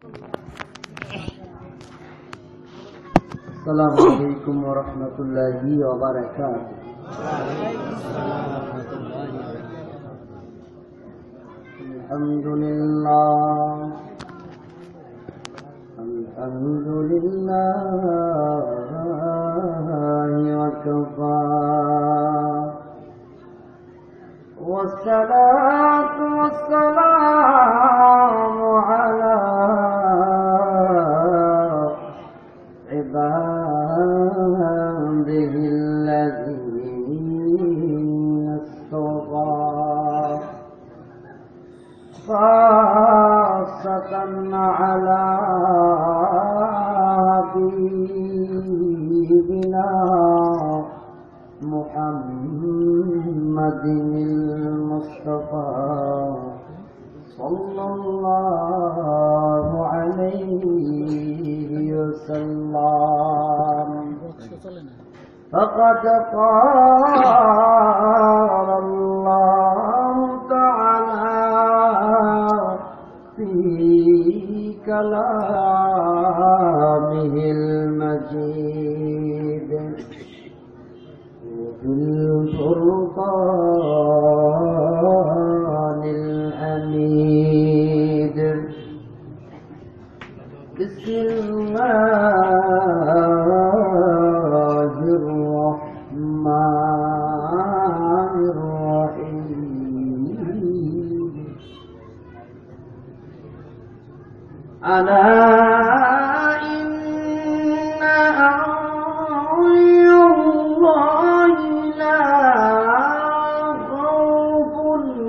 Assalamualaikum warahmatullahi wabarakatuh. Alhamdulillah wa kafa. Wassalatu wassalamu ala عباده الذين اصطفى خاصة على حبيبنا محمد المصطفى صلى الله عليه وسلم. فقد قال الله تعالى في كلامه المجيد وفي الفرقان الحميد. بسم الله الرحمن الرحيم. ألا إن أولياء الله لا خوف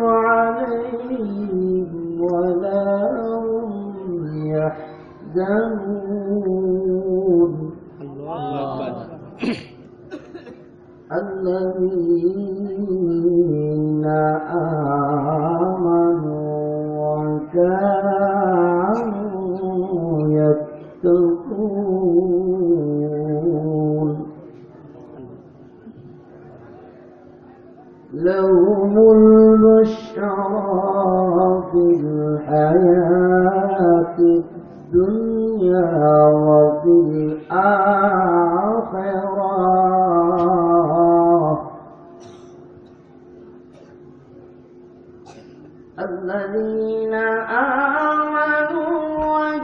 عليهم ولا هم يحزنون. الذين آمنوا وكانوا يتقون لهم البشرى في الحياة الدنيا وفي الآخرة. الذين آمنوا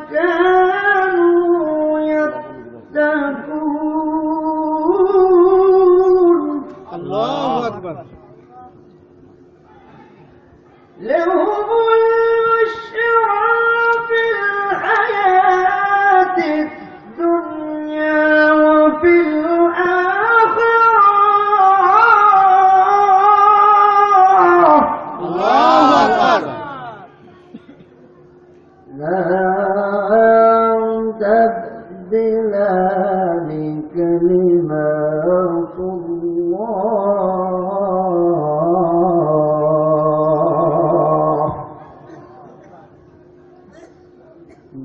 وكانوا يتقون. الله أكبر. لهم البشرى في الحياة الدنيا وفي الآخرة. الله أكبر. لا تبديل لكلمات الله.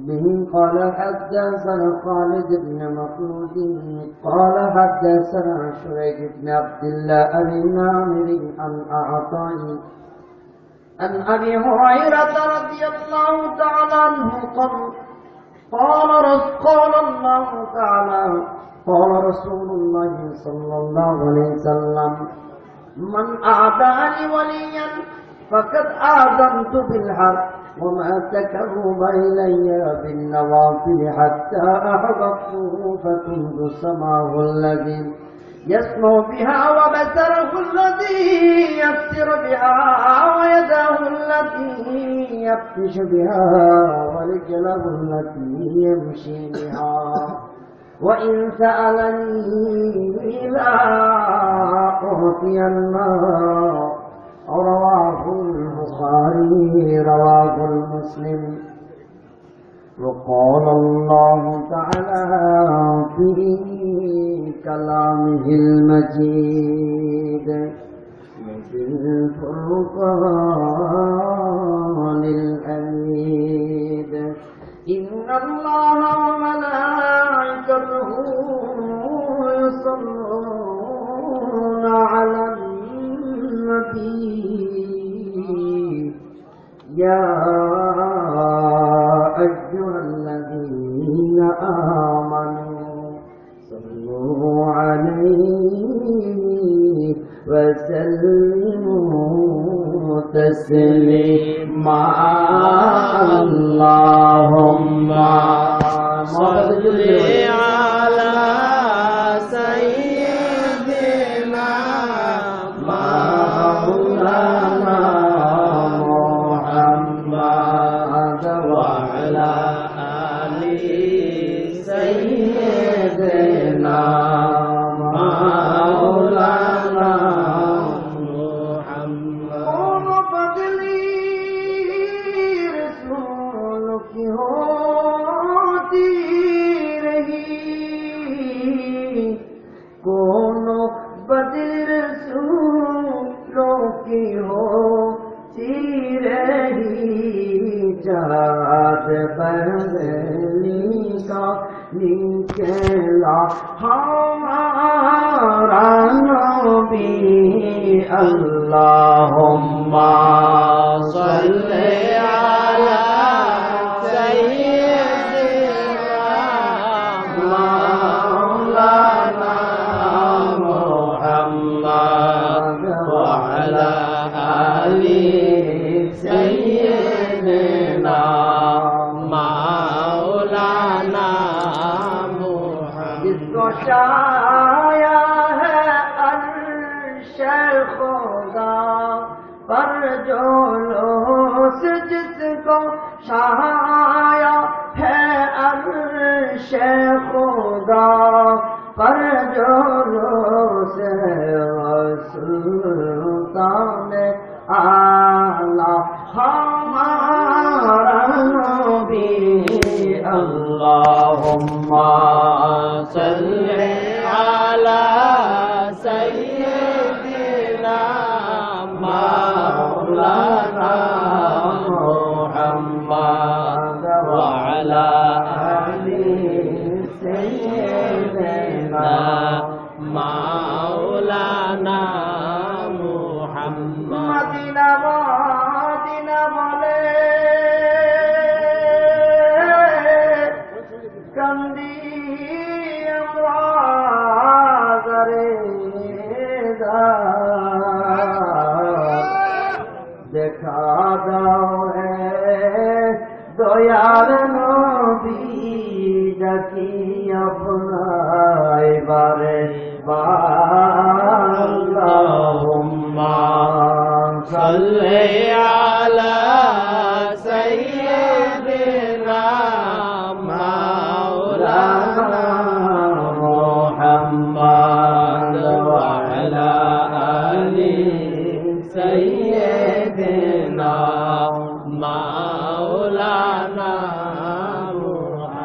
به قال حدثنا خالد بن مخلود قال حدثنا شريك بن عبد الله عن عامر عن عطاء عن أبي هريرة رضي الله تعالى عنه قال الله تعالى قال رسول الله صلى الله عليه وسلم من أعدى لي وليا فقد آذنت بالحرب وما تقرب إلي بالنوافل حتى أحببته فكنت سمعه الذي يسمع بها وبصره الذي يبصر بها ويده التي يبطش بها ورجله التي يمشي بها وإن سألني لا أعطين. رواه البخاري رواه مسلم. وقال الله تعالى في كلامه المجيد وفي الفرقان الحميد. إن الله وملائكته يصلون على النبي يا أيها الذين آمنوا صلوا عليه وسلموا تسليما اللهم صل على سيدنا مولانا محمد وعلى آل سيدنا مولانا محمد بغلی رسول کی ہوتی رہی کون بدل رسولوں کی ہوتی رہی جہاد بغلی کا نکلا ہمارا نبی اللہم صلی علی سیدنا مولانا محمد وعلی آل سیدنا مولانا جس کو چھایا ہے عرش خدا پر جو لوس جس کو چھایا ہے عرش خدا پر جو لوس سلطان اعلی ہمارا نبی اللہم صلی علی سیدنا مولانا محمد وعلی آل سیدنا مولانا محمد مدینہ مدینہ بولے کندی امراض ریزا دیکھا دو ہے دو یار نبی جکی اپنا بارے اللہم صلی علی سیدنا مولانا محمد وعلی آل سیدنا مولانا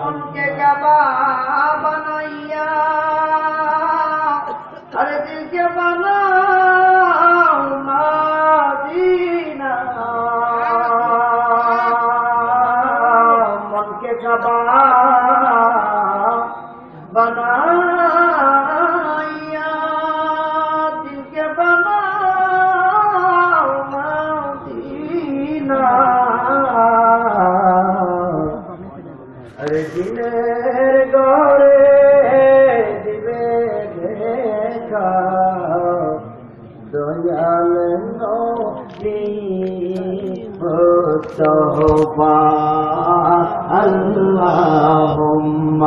ان کے کباب بنایا ہر دل کے بنا مدینہ من کے کباب بنایا دل کے بنا مدینہ ارے دلیر گورے دیوے دیکھا دویال نبی مصطفیٰ اللہم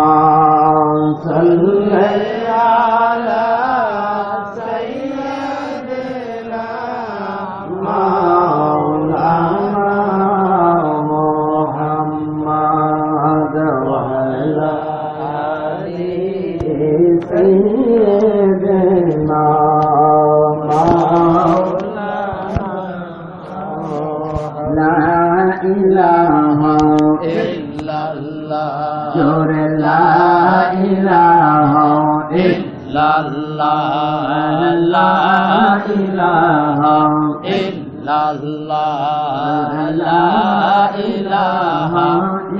صلی علی سیدنا مولانا محمد وعلی آل سیدنا مولانا لا الہ الا اللہ جور لا الہ الا اللہ لا الہ الا اللہ لا الہ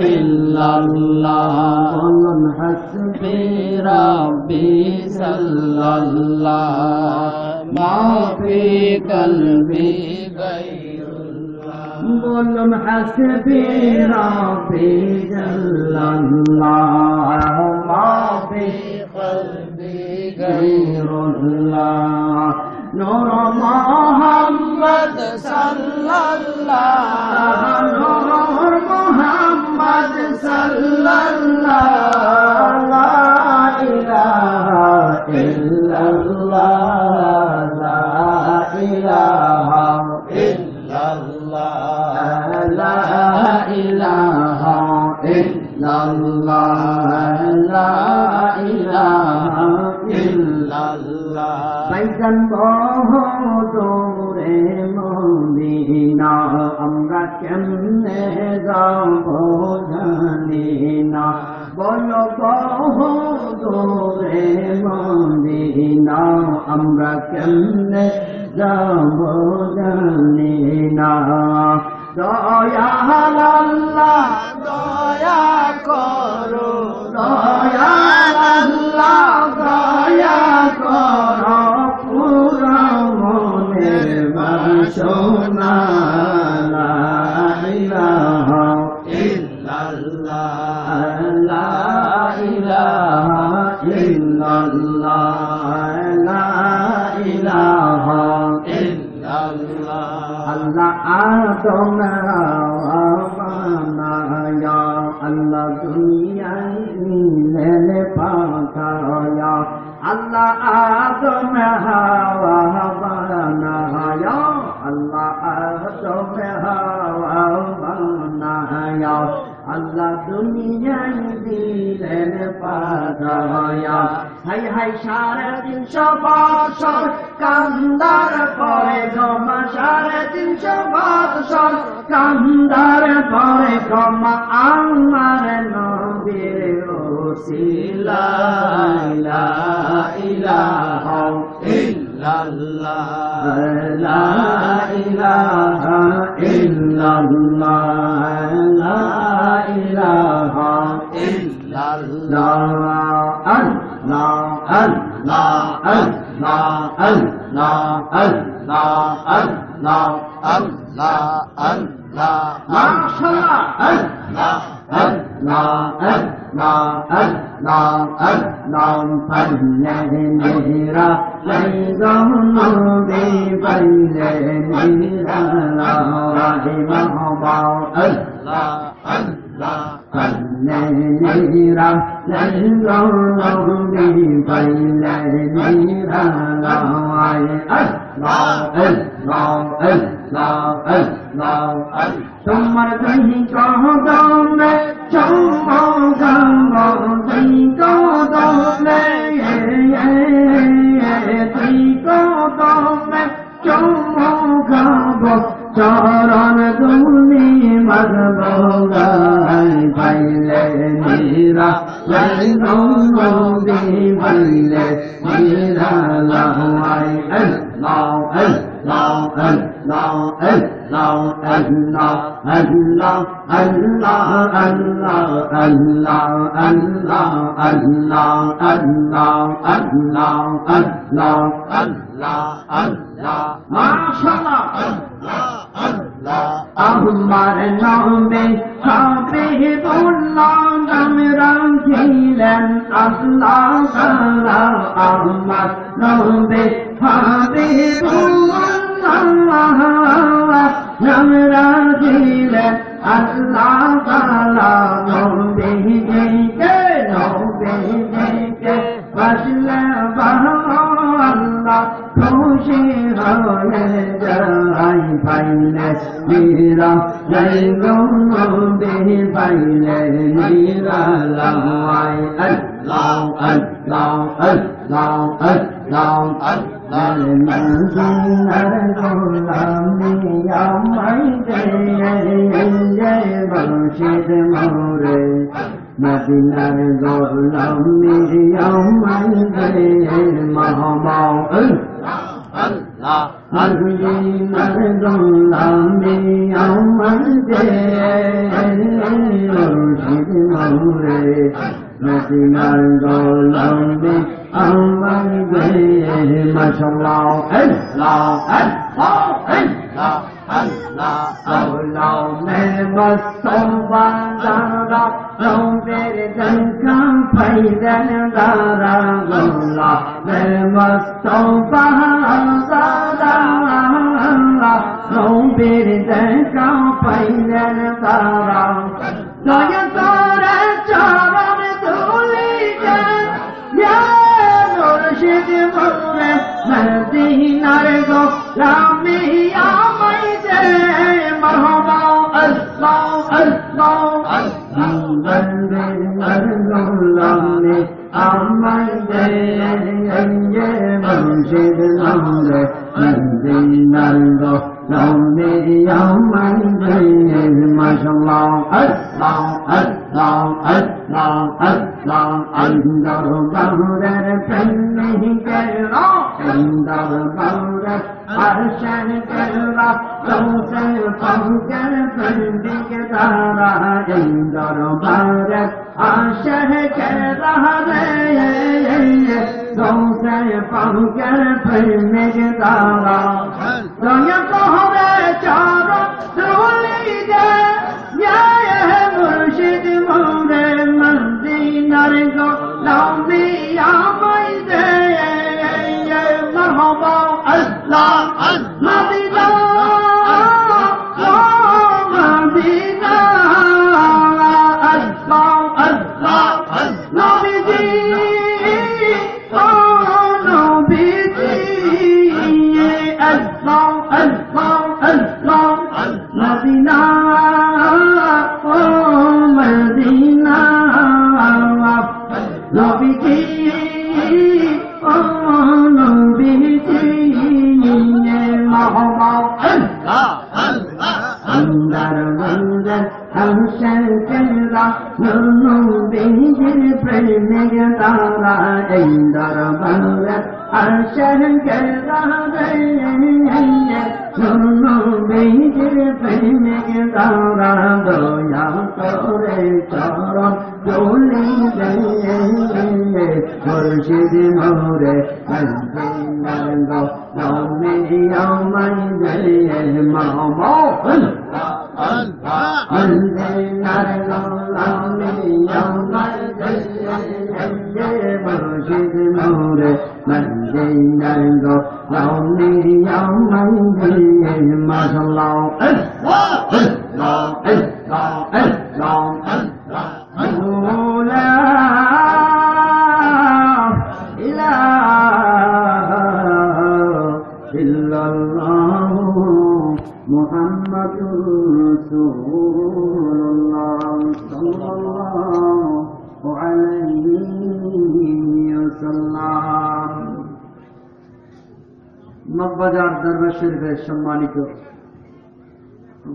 الا اللہ قل حسبی ربی صلی اللہ ما فی قلبی غیر اللہ বলুন হাসবি রাব্বি জাল্লাল্লাহ মা ফি কলবি গায়রুল্লাহ নূর মুহাম্মদ সাল্লাল্লাহ নূর মুহাম্মদ সাল্লাল্লাহ লা ইলাহা ইল্লাল্লাহ লা ইলাহা ইল্লাল্লাহ লা ইলাহা ইল্লাল্লাহ লা ইলাহা ইল্লাল্লাহ বাইজান বহুদূরে মদিনা আমরা কেমনে যাব জানি না বলো বহুদূরে মদিনা আমরা কেমনে যাব জানি না দয়াল আল্লাহ দয়া করো দয়াল আল্লাহ দয়া করো পুরা মনের বাসনা লা ইলাহা ইল্লাল্লাহ লা ইলাহা ইল্লাল্লাহ লা ইলাহা ইল্লাল্লাহ আল্লাহ আদম হাওয়া বানায়া আল্লাহ দুনিয়ায় নিলেন পাঠায়া আল্লাহ আদম হাওয়া বানায়া আল্লাহ আদম হাওয়া বানায়া আল্লাহ দুনিয়ায় দিলেন পাঠায়া হাই হাই 350 বছর কান্দার পরে ক্ষমা 350 বছর কান্দার পরে ক্ষমা আমার নবীর ওসিলা লা ইলাহা ইল্লাল্লাহ লা ইলাহা ইল্লাল্লাহ লা ইলাহা ইল্লাল্লাহ আল্লাহ আল্লাহ আল্লাহ আল্লাহ আল্লাহ আল্লাহ আল্লাহ আল্লাহ মাশাআল্লাহ আল্লাহ আল্লাহ আল্লাহ আল্লাহ আল্লাহ পাইলে মেরা লাইগম নবী পাইলে মেরা রাহি মাহবা আল্লাহ আল্লাহ পাইলে মেরা লাইগম নবী পাইলে মেরা রাহি আল্লাহ আল্লাহ আল্লাহ আল্লাহ তোমার দহি কদমে চমকাব তুই কদমে তুই কদমে চমকাব চরণ দুলি মগব গাই পাইলে মেরা লাইগি পাইলে মেরা লাহাই আল্লাহ আল্লাহ আল্লাহ আল্লাহ আল্লাহ আল্লাহ আল্লাহ আল্লাহ আল্লাহ আল্লাহ আল্লাহ আল্লাহ আল্লাহ আল্লাহ আল্লাহ আল্লাহ মাশাআল্লাহ আল্লাহ আল্লাহ আমার নামে হাবিবুল্লাহ নাম রাখিলেন আল্লাহ তাআলা আমার নামে হাবিবুল্লাহ নাম রাখিলেন আল্লাহ তাআলা নবীকে বাসলে আল্লাহ খুশি হয়ে যাই পাইলে মেরা লাইগি পাইলে মেরা লাই আল্লাহ আল্লাহ আল্লাহ আল্লাহ আল্লাহ মদিনার গোলামি আমায় দে বর্ষিদ মোরে মদিনার গোলামি আমায় দে মাহবা আল্লাহ মদিনার গোলামি আমায় দে বর্ষিদ মোরে মদিনার গোলামি আমায় দে মাশাআল্লাহ আল্লাহ আল্লাহ Laulau में बसों बंदारा लोंबेर दंका पैदल दारा laulau में बसों बंदारा लोंबेर दंका पैदल दारा लोया तोरे चारों धूली जाए या मुर्शिद मोरे मदीना रे गो लामिया मैदे मरहबा अल्लाह अल्लाह बंदे मरगुलाने आमदे ये मुर्शिद मोरे मदीना रे गो लामिया मैदे माशाअल्लाह अल्लाह अल्लाह अल्लाह अल्लाह अंदर बहुरर पन्नी करो अंदर बहुरर अर्शन करो लौसन पंकर पन्नी के दारा अंदर बहुरर आशर करो रे लौसन पंकर पन्नी के दारा लोया तोहरे चारों धूली जाए मुर्शिद मोरे मदीना रे गो लामिया मैदे मरहबा अल्लाह मदीना मदीना अल्लाह अल्लाह नबी जी ओ नबी जी अल्लाह अल्लाह अल्लाह मदीना मदीना नबीजी ओ नबीजी मरहबा अंदर अंदर हम शंकरा नबीजी प्रेम के तारा अंदर अंदर शंकरा नबीजी प्रेम के तारा दया करे चरण डोली गए मुर्शिद मोरे मदीना रे गो लामिया मैदे मरहबा मदीना रे गो लामिया मैदे मुर्शिद मोरे मदीना रे गो लामिया मैदे माशाअल्लाह अल्लाह अल्लाह अल्लाह لا إله إلا الله محمد رسول الله صلى الله عليه وسلم মগবাজার দরবার শরীফের সম্মানিত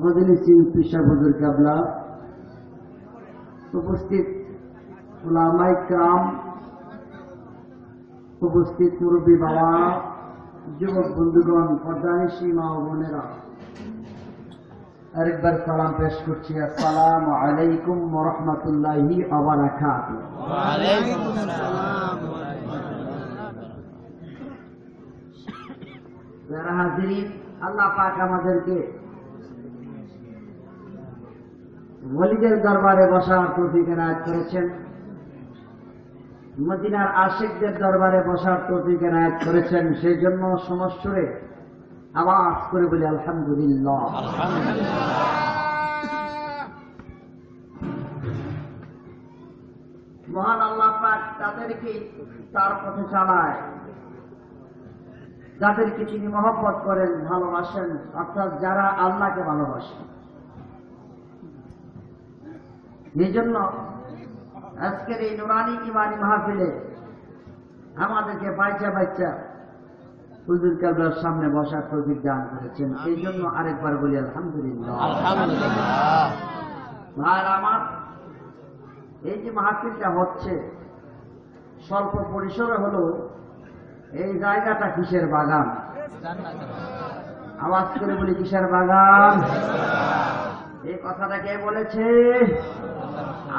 মজলিসি পেশা হুজুর কাবলা উপস্থিত উলামায়ে কেরাম উপস্থিত মুরব্বী বাবা যুবক বন্ধুগণ পর্দানিশী মা ও বোনেরা আরেকবার সালাম পেশ করছি আসসালামু আলাইকুম ওয়া রাহমাতুল্লাহি ওয়া বারাকাতুহু ওয়া আলাইকুম আসসালাম ওয়া রাহমাতুল্লাহ যারা হাজিরিন আল্লাহ পাক আমাদেরকে ওলিদের দরবারে বসার তৌফিক এনায়েত করেছেন মদিনার আশিকদের দরবারে বসার তৌফিক এনায়েত করেছেন সেই জন্য সমস্বরে আওয়াজ করে বলি আলহামদুলিল্লাহ মহান আল্লাহ পাক তাদেরকে তার পথে চালায় যাদেরকে তিনি মহব্বত করেন ভালোবাসেন অর্থাৎ যারা আল্লাহকে ভালোবাসেন এই জন্য আজকের এই নুরানি ইমানি মাহফিলে আমাদেরকে বাচ্চা বাচ্চা হুজুর কাবলার সামনে বসার তৌফিক দান করেছেন এই জন্য আরেকবার বলি আলহামদুলিল্লাহ ভাইরা আমার এই যে মাহফিলটা হচ্ছে স্বল্প পরিসরে হলো এই জায়গাটা কিসের বাগান আওয়াজ করে বলি কিসের বাগান এই কথাটা কে বলেছে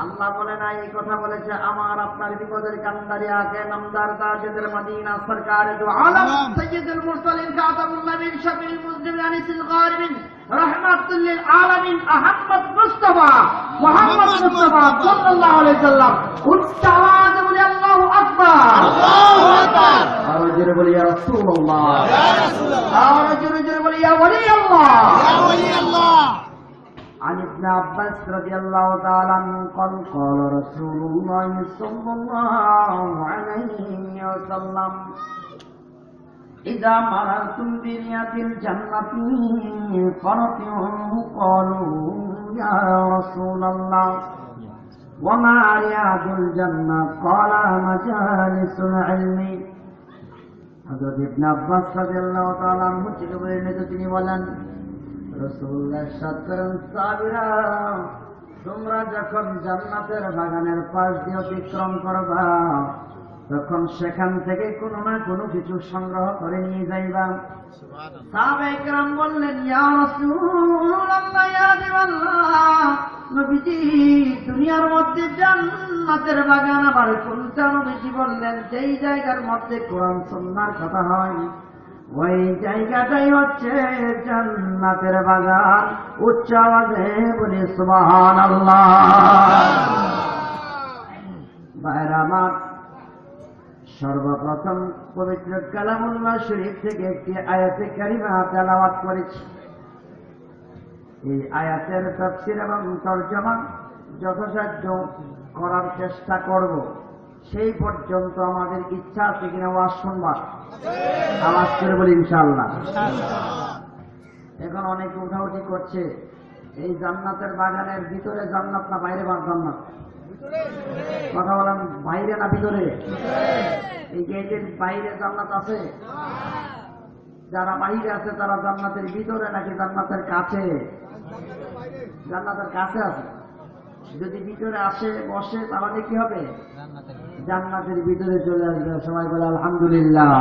আল্লাহ বলে না, এই কথা বলেছে আমার আপনার বিপদের কান্দারি আকে নামদার তাজেদের মদিনা সরকার দু আলম সাইয়্যিদুল মুরসালিন খাতামুন নবীন শফিউল মুজনিবিন আনিসুল গারিবিন রাহমাতুল লিল আলামিন আহমদ মুস্তাফা মুহাম্মদ মুস্তাফা সাল্লাল্লাহু আলাইহি সাল্লাম উচ্চ আওয়াজে বলি আল্লাহু আকবার, আল্লাহু আকবার। আর জোরে বলি ইয়া রাসূলুল্লাহ, ইয়া রাসূলুল্লাহ, আর জোরে জোরে বলি ইয়া ওলি আল্লাহ, ইয়া ওলি আল্লাহ। عن ابن عباس رضي الله تعالى عنه قال قال رسول الله صلى الله عليه وسلم إذا مررتم برياض الجنة فرطعوه قالوا يا رسول الله وما رياض الجنة قال مجالس العلم হযরত ইবনে আব্বাস রাদিয়াল্লাহু তাআলা আনহু থেকে বর্ণিত, তিনি বলেন রাসূলুল্লাহ সাল্লাল্লাহু আলাইহি ওয়াসাল্লাম সাহাবীরা, তোমরা যখন জান্নাতের বাগানের পাশ দিয়ে অতিক্রম করবা তখন সেখান থেকে কোনো না কোনো কিছু সংগ্রহ করে নিয়ে যাইবা। সাহাবায়ে কেরাম বললেন ইয়া রাসূলুল্লাহ ইয়া হাবিবাল্লাহ, নবীজি দুনিয়ার মধ্যে জান্নাতের বাগান আবার কোনটা? নবীজি বললেন যেই জায়গার মধ্যে কোরআন সুন্নাহর কথা হয় ওই জায়গাটাই হচ্ছে জান্নাতের বাগান। উচ্চ আওয়াজে বলি সুবহানাল্লাহ। ভাইরা আমার, সর্বপ্রথম পবিত্র কালামুল্লাহ শরীফ থেকে একটি আয়াতে কারিমা তেলাওয়াত করেছি। এই আয়াতের তাফসীর এবং তরজমা যথাসাধ্য করার চেষ্টা করব। সেই পর্যন্ত আমাদের ইচ্ছা আছে কিনা ওয়াজ শুনবার? আওয়াজ করে বলি ইনশাআল্লাহ। এখন অনেকে উঠাউঠি করছে, এই জান্নাতের বাগানের ভিতরে জান্নাত না বাইরে জান্নাত? কথা বলেন, বাইরে না ভিতরে? এই গেটের বাইরে জান্নাত আছে? যারা বাইরে আছে তারা জান্নাতের ভিতরে নাকি জান্নাতের কাছে? জান্নাতের কাছে আছে। যদি ভিতরে আসে বসে তাহলে কি হবে? জান্নাতের ভিতরে চলে আসবে। সবাই বলে আলহামদুলিল্লাহ।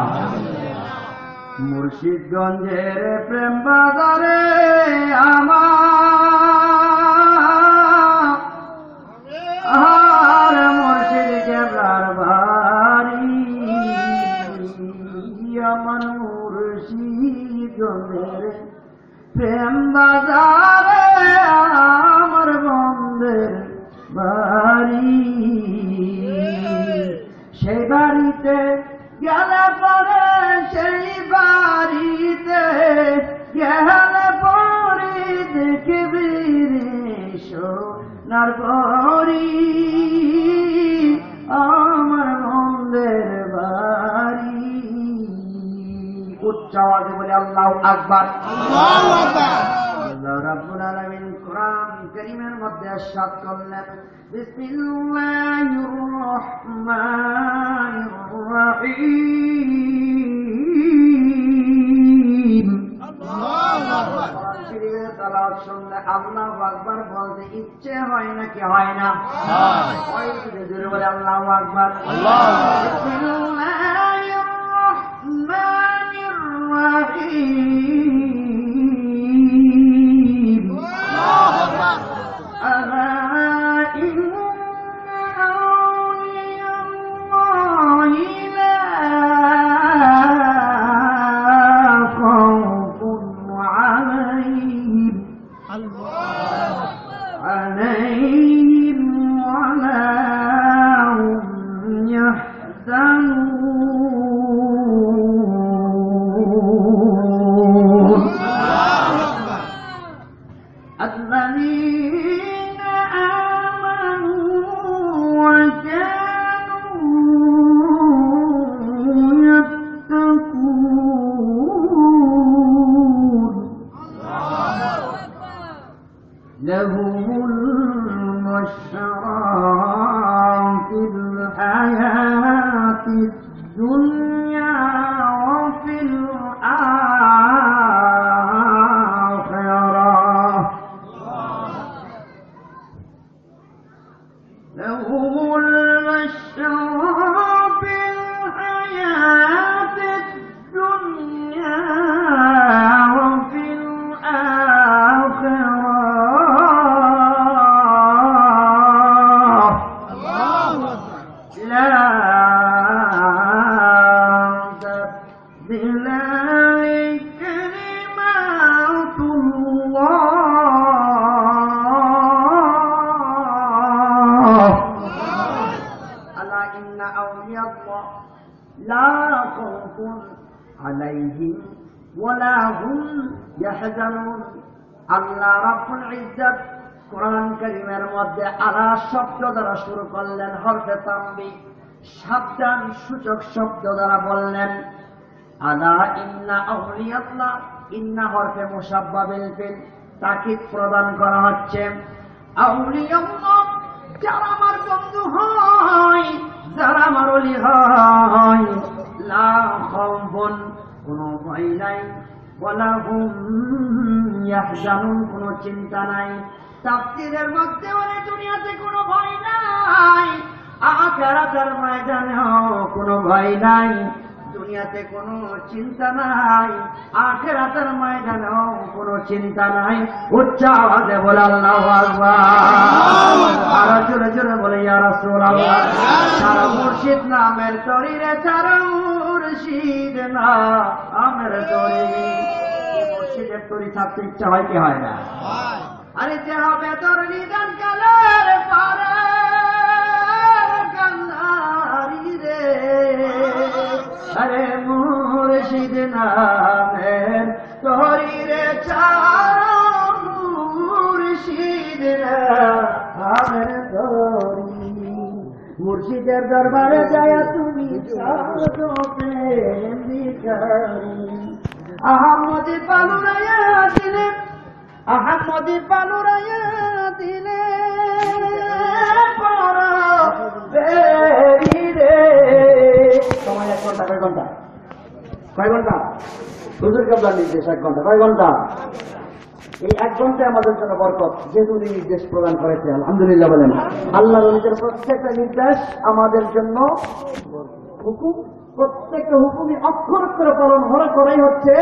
মুর্শিদগঞ্জের প্রেম বাজারে আমার মুর্শিদ কেবলার বাড়ি, আমার মুর্শিদগঞ্জের প্রেম বাজারে আমার বন্ধের বাড়ি। সেই বাড়িতে গেলে পরে, সেই বাড়িতে গেলে পরে দেখবি সোনার বাড়ি, আমার বন্ধের বাড়ি। উচ্চ আওয়াজে বলে আল্লাহু আকবার, আল্লাহু আকবার। আল্লাহ রাব্বুল আলামিন কোরআন কারীমের মধ্যে ইরশাদ করলেন, বিসমিল্লাহির রহমানির রহিম। আল্লাহু আকবার। কোরআন শরীফের তেলাওয়াত শুনলে আল্লাহু আকবার বলতে ইচ্ছে হয় নাকি হয় না? হয়। জোরে বলে আল্লাহু আকবার। বিসমিল্লাহির রহমানির রহিম। ألا إن أولياء الله لا خوف عليهم ولا هم يحزنون الذين آمنوا وكانوا يتقون لهم البشرى في الحياة الدنيا وفي الآخرة. لهم البشرى في الحياة الدنيا وفي الآخرة আল্লাহ লা খাউফুন আলাইহিম ওয়ালা হুম ইয়াহজানুন। আল্লাহ রাব্বুল ইজ্জত কোরআন কারীমের মধ্যে আলা শব্দ দ্বারা শুরু করলেন, হরফে তানবীহ সাবধান সূচক শব্দ দ্বারা বললেন আলা ইন্না আউলিয়াল্লাহ, ইন্না হরফে মুসাব্বা বিল ফিল, তাকিদ প্রদান করা হচ্ছে। আউলিয়াল্লাহ যারা আমার বন্ধু হয়, যারা আমার ওলি হয়, লা খাউফুন কোনো ভয় নাই, ওয়ালা হুম ইয়াহজানুন কোনো চিন্তা নাই। তাফসীরের মধ্যে বলে দুনিয়াতে কোনো ভয় নাই, আখিরাতের ময়দানেও কোনো ভয় নাই। দুনিয়াতে কোনো চিন্তা নাই, আখিরাতের ময়দানেও কোনো চিন্তা নাই। উচ্চ আওয়াজে বলে আল্লাহু আকবার, আর জোরে জোরে বলে ইয়া রাসূলুল্লাহ। সারা মুর্শিদ নামের তরিরে, সারা মুর্শিদ নামের তরি। মুর্শিদের তরি ছাড়তে ইচ্ছা হয় কি হয় না? আরে যে হবে তোর নিদান কালের পারে কান্নারি রে, আরে মুর্শিদ নামের তরি রে, চার মুর্শিদ নামের তরি। মুর্শিদের দরবারে যায় তুমি সাধো প্রেম ভিখারি। আহমদে পালুরাইয়া দিলে, আহমদে পালুরাইয়া দিলে রে। সময় 1 ঘন্টা, কয় ঘন্টা? কয় ঘন্টা? হুজুর কেবলার নির্দেশ 1 ঘন্টা। কয় ঘন্টা? এই 1 ঘন্টায় আমাদের জন্য বরকত, যেহেতু উনি নির্দেশ প্রদান করেছে। আলহামদুলিল্লাহ বলেন। আল্লাহ নবীর প্রত্যেকটা নির্দেশ আমাদের জন্য হুকুম, প্রত্যেকটা হুকুমই অক্ষর অক্ষরে পালন করাই হচ্ছে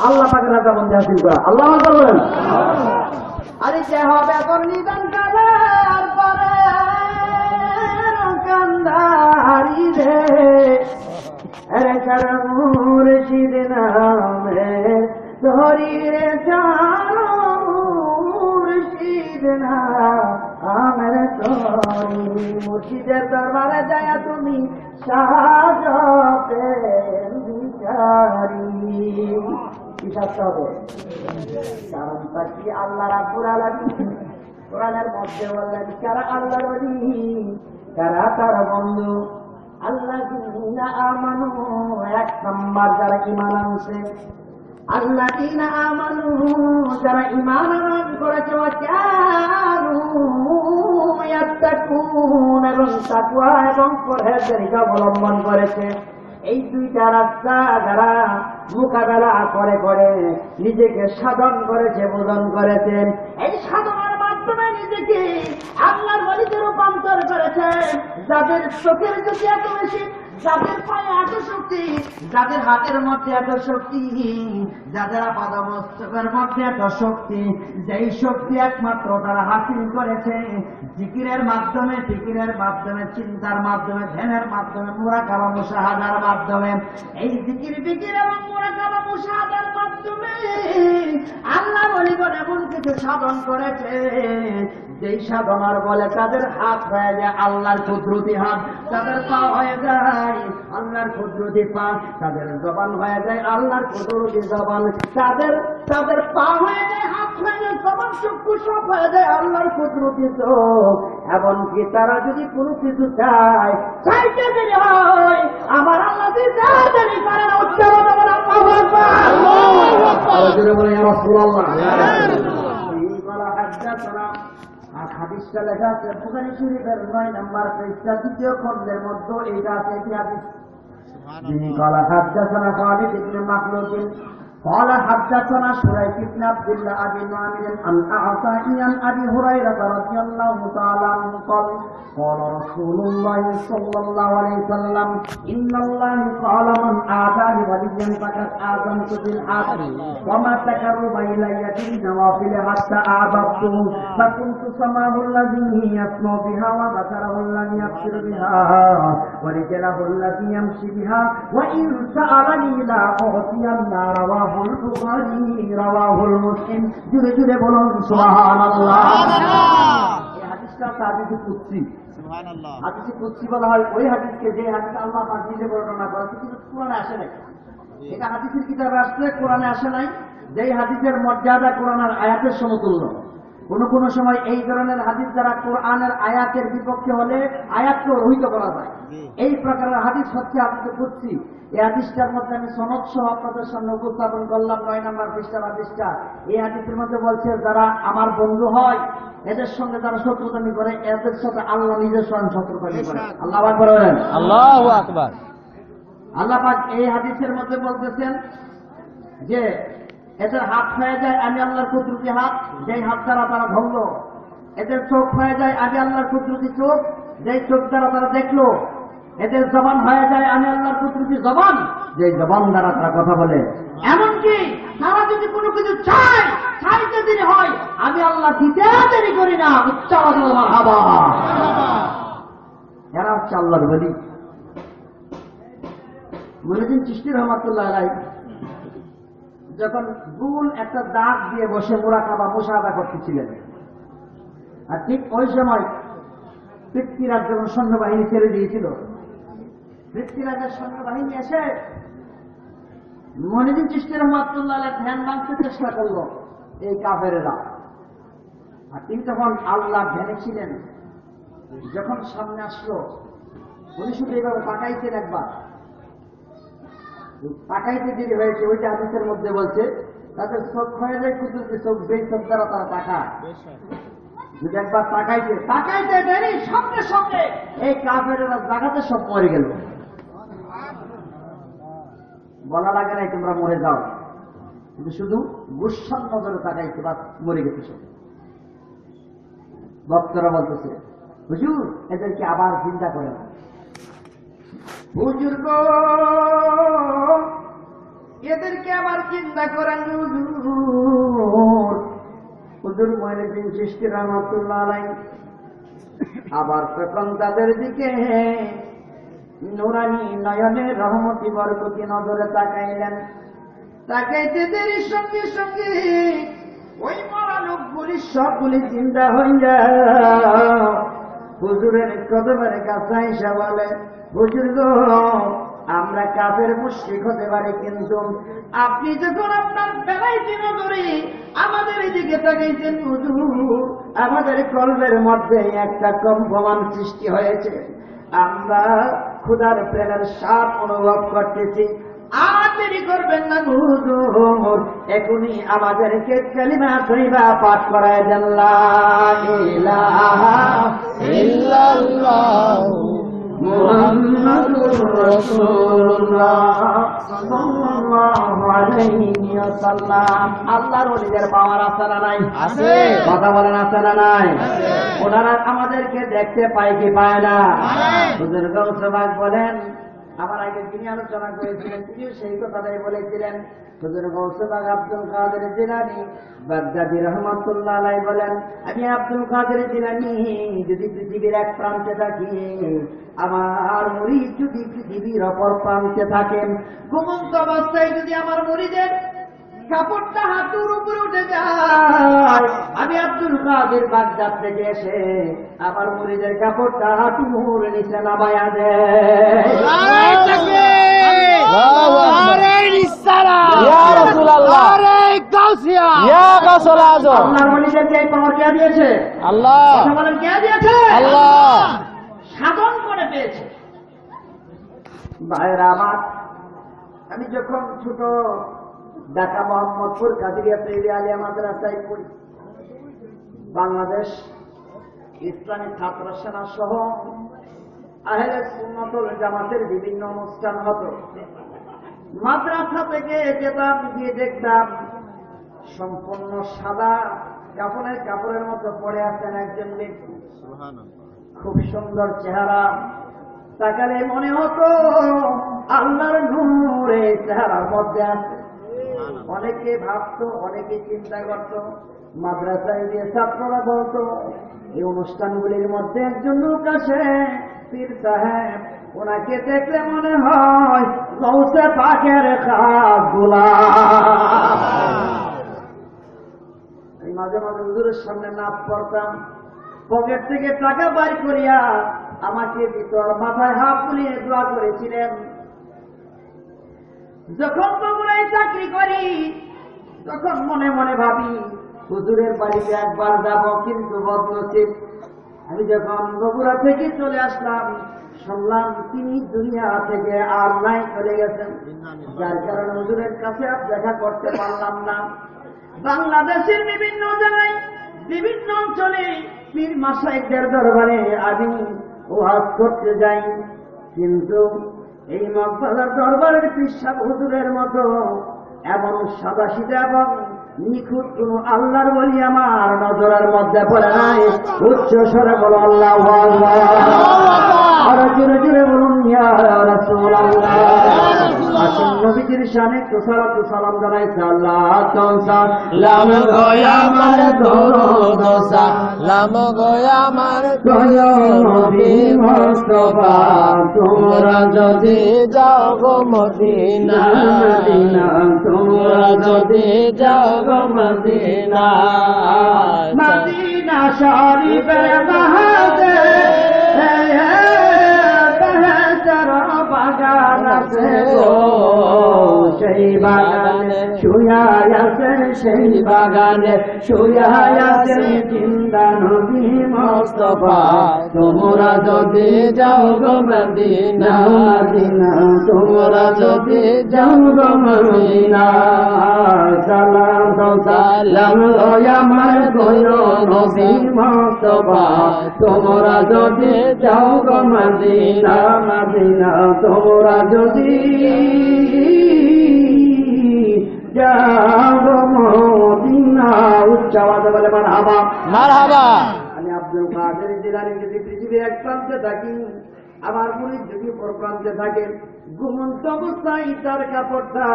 আল্লাহ পাকের রাজাবন্দি হাসিল করা। আল্লাহ আকবার বলেন। আরে যে হবে তোর নিদান কালের পরে কান্দারি রে, আরে সারা মুর্শিদ নামে ধরি রে, সারা মুর্শিদ নামের ধরি। মুর্শিদের দরবারে যায় তুমি সাজো প্রেম ভিখারি। কি সাজতে হবে? কারণটা কি? আল্লাহ রাব্বুল আলামিন কোরআনের মধ্যে বললেন কারা আল্লাহর ওলি, কারা তার বন্ধু। আল্লাযীনা আমানু, 1 নাম্বার যারা ঈমান আনছে। আল্লাযীনা আমানু যারা ঈমান আনয়ন করেছে, ওয়াকানু ইয়াত্তাকুন এবং তাকওয়া এবং পরহেজগারিতা অবলম্বন করেছে। এই 2টা রাস্তা যারা মোকাবেলা করে করে নিজেকে সাধন করেছে, বোধন করেছেন, এই সাধনার মাধ্যমে নিজেকে আল্লাহর ওলিতে রূপান্তর করেছে। যাদের চোখের জ্যোতি এত বেশি, যাদের পায়ে এত শক্তি, যাদের হাতের মধ্যে এত শক্তি, যাদের পাদমস্তকের মধ্যে এত শক্তি, যেই শক্তি একমাত্র তারা হাসিল করেছে জিকিরের মাধ্যমে, ফিকিরের মাধ্যমে, চিন্তার মাধ্যমে, ধ্যানের মাধ্যমে, মুরাকাবা মুশাহাদার মাধ্যমে। এই জিকির, ফিকির এবং মুরাকাবা মুশাহাদার মাধ্যমে আল্লাহ ওলিগণ এমন কিছু সাধন করেছে যেই সাধনার বলে তাদের হাত হয়ে যায় আল্লাহর কুদরতি হাত, তাদের পা হয়ে যায় আল্লাহর কুদরতি পা, তাদের জবান হয়ে যায় আল্লাহর কুদরতি জবান, তাদের পা হয়ে যায়, হাত হয়ে যায়, জবান, চক্ষু সব হয়ে যায় আল্লাহর কুদরতি চোখ। এমনকি তারা যদি কোনো কিছু চায়, চাইতে দেরি হয়, আমার আল্লাহ তাড়াতাড়ি করে না। উচ্চারণ আমার আল্লাহু আকবার, আল্লাহু আকবার, জোরে বলে ইয়া রাসূলুল্লাহ। আর হাদিসটা লেখা আছে বুখারী শরীফের 9 নম্বর পৃষ্ঠা 2য় খণ্ডের মধ্যে। এইটা আছে কি হাদিস? যিনি قال حدثنا خالد بن مخلوق قال حدثنا شريح بن عبد الله ابي عامر عن عطاء عن ابي هريره رضي الله تعالى عنه قال قال رسول الله صلى الله عليه وسلم ان الله قال من آتاني وليا فقد آذنت بالحق وما تقرب الي بالنوافل حتى اعبدته فكنت سمعه الذي يسمع بها وبصره الذي يبصر بها ورجله التي يمشي بها وان سألني لا أعطين রাওয়াহুল বুখারী রাওয়াহুল মুসলিম। জুড়ে জুড়ে বলুন সুবহানাল্লাহ। এই হাদিসটা হাদিসটা হচ্ছে হাদিসে কুদসি। সুবহানাল্লাহ। হাদিসে কুদসি বলা হয় ওই হাদিসকে যে হাদিস আল্লাহ পাক নিজে বর্ণনা করেছে, কিন্তু কোরআনে আসে নাই। এটা হাদিসের কিতাবে আসছে, কোরআনে আসে নাই। যেই হাদিসের মর্যাদা কোরআনের আয়াতের সমতুল্য। কোন কোন সময় এই ধরনের হাদিস দ্বারা কোরআনের আয়াতের বিপক্ষে হলে আয়াতকে রহিত করা যায়। এই প্রকারের হাদিস হচ্ছে হাদিসে কুদসি। এই হাদিসটার মধ্যে আমি সনদ সহ আপনাদের সামনে উপস্থাপন করলাম 9 নম্বর পৃষ্ঠার হাদিসটা। এই হাদিসের মধ্যে বলছে, যারা আমার বন্ধু হয়, এদের সঙ্গে যারা শত্রুতামি করে, এদের সাথে আল্লাহ নিজের স্বয়ং শত্রুতামি করে। আল্লাহ আকবার বলেন। আল্লাহু আকবার। আল্লাহ পাক এই হাদিসের মধ্যে বলতেছেন যে এদের হাত হয়ে যায় আমি আল্লাহর কুদরতি হাত, যেই হাত দ্বারা তারা ধরল। এদের চোখ হয়ে যায় আমি আল্লাহর কুদরতি চোখ, যেই চোখ দ্বারা তারা দেখলো। এদের জবান হয়ে যায় আমি আল্লাহর কুদরতি জবান, যেই জবান দ্বারা তারা কথা বলে। এমনকি তারা যদি কোনো কিছু চায়, চাইতে দেরি হয়, আমি আল্লাহ দিতে দেরি করি না। উচ্চারণ মারহাবা। এরা হচ্ছে আল্লাহর ওলি। মনিউদ্দিন চিশতি রহমাতুল্লাহ আলাইহি যখন গুল একটা দাগ দিয়ে বসে মুরাকাবা মুশাহাদা করতেছিলেন, আর ঠিক ওই সময় পৃথ্বীরাজ যখন সৈন্যবাহিনী ছেড়ে দিয়েছিল, পৃথ্বীরাজের সৈন্যবাহিনী এসে মনিউদ্দিন চিশতি রহমাতুল্লাহ আলাইহি ধ্যান ভাঙতে চেষ্টা করলো এই কাফেরেরা। আর তিনি তখন আল্লাহ ধ্যানে ছিলেন। যখন সামনে আসলো, উনি শুধু এইভাবে তাকাইছেন একবার, তাকাইতে দেরি হয়েছে। ওই যে হাদিসের মধ্যে বলছে তাদের চোখ হয়ে যায় কুদরতি চোখ, যেই চোখ দ্বারা তারা তাকায়। যদি একবার তাকাইতে দেরি, সঙ্গে সঙ্গে এই কাফেরেরা জাগাতে সব মরে গেল। বলা লাগে নাই তোমরা মরে যাও, কিন্তু শুধু গুসান নজরে তাকাইছে, বা মরে গেছে সব। ভক্তরা বলতেছে, হুজুর এদেরকে আবার চিন্তা করেন। হুজুর গো, এদেরকে আবার চিন্তা করেন হুজুর। হুজুর মনিউদ্দিন চিশতি রহমাতুল্লাহ আলাইহি আবার তখন তাদের দিকে নুরানি নয়নে রহমতি বরকতি নজরে তাকাইলেন। তাকাইতে দেরি সঙ্গে সঙ্গে ওই মরা লোকগুলি সবগুলি চিন্তা হয়ে যায়। হুজুরের কদমের কাছে এসে বলে, হুজুর গো, আমরা কাফের মুশরিক হতে পারি, কিন্তু আপনি যখন আপনার বেলাইতে নজরে আমাদের এদিকে তাকাইছেন হুজুর, আমাদের কলবের মধ্যে একটা কম্পমান সৃষ্টি হয়েছে। আমরা ক্ষুধার প্রেমের স্বাদ অনুভব করতেছি। আর দেরি করবেন না হুজুর, এখনই আমাদেরকে কালিমা তৈবা পাঠ করায় দেন, লা ইলাহা ইল্লাল্লাহ মুহাম্মাদুর রাসূলুল্লাহ সাল্লাল্লাহু আলাইহি ওয়াসাল্লাম। আল্লাহর ওলিদের পাওয়ার আছে না নাই? আছে। কথা বলেন আছে না নাই? ওনারা আমাদেরকে দেখতে পায় কি পায় না? হুজুর গৌসে পাক বলেন, আমার আগে যিনি আলোচনা করেছিলেন তিনিও সেই কথাটাই বলেছিলেন। হুজুর গৌসে পাক আব্দুল কাদের জিলানী বাগদাদী রহমাতুল্লাহ আলাইহি বলেন, আমি আব্দুল কাদের জিলানী যদি পৃথিবীর এক প্রান্তে থাকি, আমার মুরিদ যদি পৃথিবীর অপর প্রান্তে থাকেন, ঘুমন্ত অবস্থায় যদি আমার মুরিদের কাপড়টা হাঁটুর উপরে উঠে যায়, আমি আব্দুল কাদের বাগদাদ থেকে এসে আমার মুরিদের কাপড়টা হাঁটুর নিচে নামায়া দেয়। আল্লাহর ওলিদেরকে এই পাওয়ার কে দিয়েছে? আল্লাহ। কথা বলেন, কে দিয়েছে? আল্লাহ। সাধন করে পেয়েছে। ভাইরা আমার, আমি যখন ছোট ঢাকা মোহাম্মদপুর কাদিরিয়া তৈরি আলিয়া মাদ্রাসায় পড়ি, বাংলাদেশ ইসলামী ছাত্র সেনা সহ আহলে সুন্নাত ওয়াল জামাতের বিভিন্ন অনুষ্ঠান হতো। মাদ্রাসা থেকে যেতাম, গিয়ে দেখতাম সম্পূর্ণ সাদা কাপড়ের মতো পড়ে আছেন একজন ব্যক্তি, খুব সুন্দর চেহারা। তাকালে মনে হতো আল্লাহর নূর এই চেহারার মধ্যে আছে। অনেকে ভাবতো, অনেকে চিন্তা করত, মাদ্রাসায় যে ছাত্ররা বলতো এই অনুষ্ঠানগুলির মধ্যে একজন লোক আসে, পীর সাহেব, ওনাকে দেখলে মনে হয় গৌসে পাকের খাস গোলাম। মাঝে মাঝে হুজুরের সামনে নাচ পড়তাম, পকেট থেকে টাকা বাইর করিয়া আমাকে ভিতর মাথায় হাত বুলিয়ে দোয়া করেছিলেন। যখন বগুড়ায় চাকরি করি তখন মনে মনে ভাবি হুজুরের বাড়িতে একবার যাব, কিন্তু বদনসিব আমি যখন বগুড়া থেকে চলে আসলাম শুনলাম তিনি দুনিয়া থেকে আর নাই, চলে গেছেন। যার কারণে হুজুরের কাছে আর দেখা করতে পারলাম না। বাংলাদেশের বিভিন্ন জায়গায় বিভিন্ন অঞ্চলে পীর মাশায়েখদের দরবারে আমি ওয়াজ করতে যাই, কিন্তু এই মগবাজার দরবারের পীর সাহেব হুজুরের মতো এমন সাদাসিধা এবং নিখুঁত কোন আল্লাহর ওলি আমার নজরের মধ্যে পড়ে নাই। উচ্চ স্বরে বলো আল্লাহু আকবার, আর জোরে জোরে বলুন ইয়া রাসূলুল্লাহ। আসুন নবীজির শানে একটু সালাত ও সালাম জানাইছে। আল্লাহ সালাম গোয়া আমার দরুদ সালাম গোয়া আমার নবী মুস্তাফা, তোমরা যদি যাও গো মদিনা মদিনা, তোমরা যদি যাও গো মদিনা মদিনা শরীফের মাঝে বাগান আছে গো, সেই বাগানে শুয়া আছেন, সেই বাগানে শুয়া আছেন জিন্দা নবী মুস্তাফা, তোমরা যদি যাও গো মদিনা মদিনা, তোমরা যদি যাও গো মদিনা। সালাম তো সালাম আমার গো নবী মুস্তাফা, তোমরা যদি যাও গো মদিনা মদিনা, তোমরা যদি যাও গো মদিনা। উচ্চ আওয়াজে বলে মারহাবা মারহাবা। আমি আব্দুল কাদের জিলানী যদি পৃথিবীর এক প্রান্তে থাকি, আমার মুরিদ যদি পর প্রান্তে থাকে, ঘুমন্ত অবস্থায় তার কাপড়টা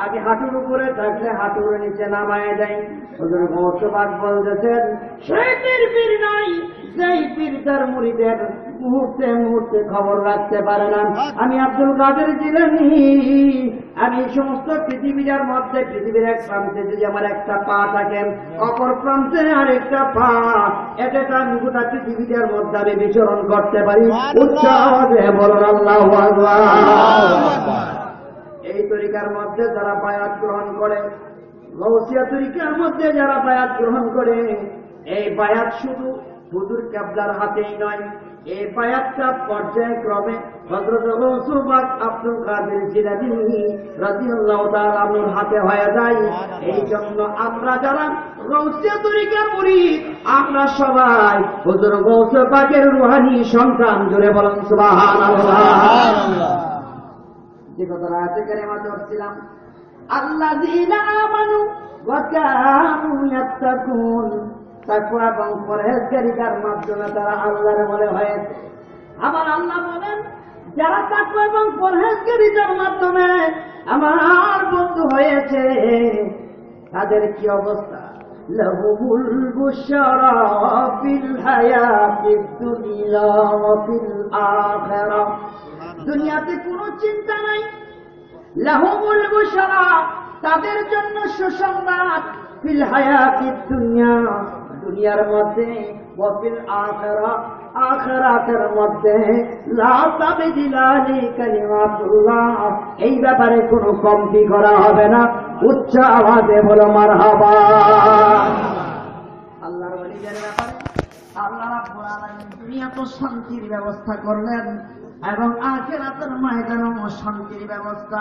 আগে হাঁটুর উপরে থাকলে হাঁটুর নিচে নামায় দেয়। হুজুর গৌস পাক বলতেছেন, সেই পীর নাই যেই পীর তার মুরিদের মুহূর্তে মুহূর্তে খবর রাখতে পারে না। আমি আব্দুল কাদের জিলানী, আমি সমস্ত পৃথিবীর মধ্যে পৃথিবীর এক প্রান্তে যদি আমার একটা পা থাকে, অপর প্রান্তে আরেকটা পা, এটা আমি গোটা পৃথিবীর মধ্যে আমি বিচরণ করতে পারি। উচ্চ আওয়াজে বলুন আল্লাহু আকবার। এই তরিকার মধ্যে যারা বায়াত গ্রহণ করে, গৌসিয়া তরিকার মধ্যে যারা বায়াত গ্রহণ করে, এই বায়াত শুধু হুজুর কেবলার হাতেই নয়, এই বায়াতটা পর্যায়ক্রমে হযরত গৌসুল পাক আব্দুল কাদের জিলানী রাদিয়াল্লাহু তাআলা আনহুর হাতে হয়ে যায়। এই জন্য আমরা যারা গৌসিয়া তরিকার মুরিদ, আমরা সবাই হুজুর গৌসুল পাকের রূহানি সন্তান। জোরে বলেন সুবহানাল্লাহ। যে কথাটা আয়াতে কারিমা ধরছিলাম, আল্লাযীনা আমানু ওয়া কানু ইয়াত্তাকুন, তাকওয়া এবং পরহেজগারিতার মাধ্যমে তারা আল্লাহর বলে হয়েছে। আবার আল্লাহ বলেন, যারা তাকওয়া এবং পরহেজগারিতার মাধ্যমে আমার বন্ধু হয়েছে তাদের কি অবস্থা? লাহুমুল বুশরা ফিল হায়াতিদ দুনিয়া ওয়া ফিল আখিরাহ, দুনিয়াতে কোনো চিন্তা নাই। লাহুমুল বুশরা, তাদের জন্য সুসংবাদ। ফিল হায়াতিদ দুনিয়া, দুনিয়ার মধ্যে, ওয়া ফিল আখিরাহ, আখিরাতের মধ্যে। লা তাবদিলা লিকালিমাতুল্লাহ, এই ব্যাপারে কোনো কমতি করা হবে না। উচ্চ আওয়াজে বলো মারহাবা। আল্লাহর ওলিদের ব্যাপারে আল্লাহ রাব্বুল আলামিন দুনিয়াতে শান্তির ব্যবস্থা করলেন এবং আখিরাতের ময়দানেও শান্তির ব্যবস্থা।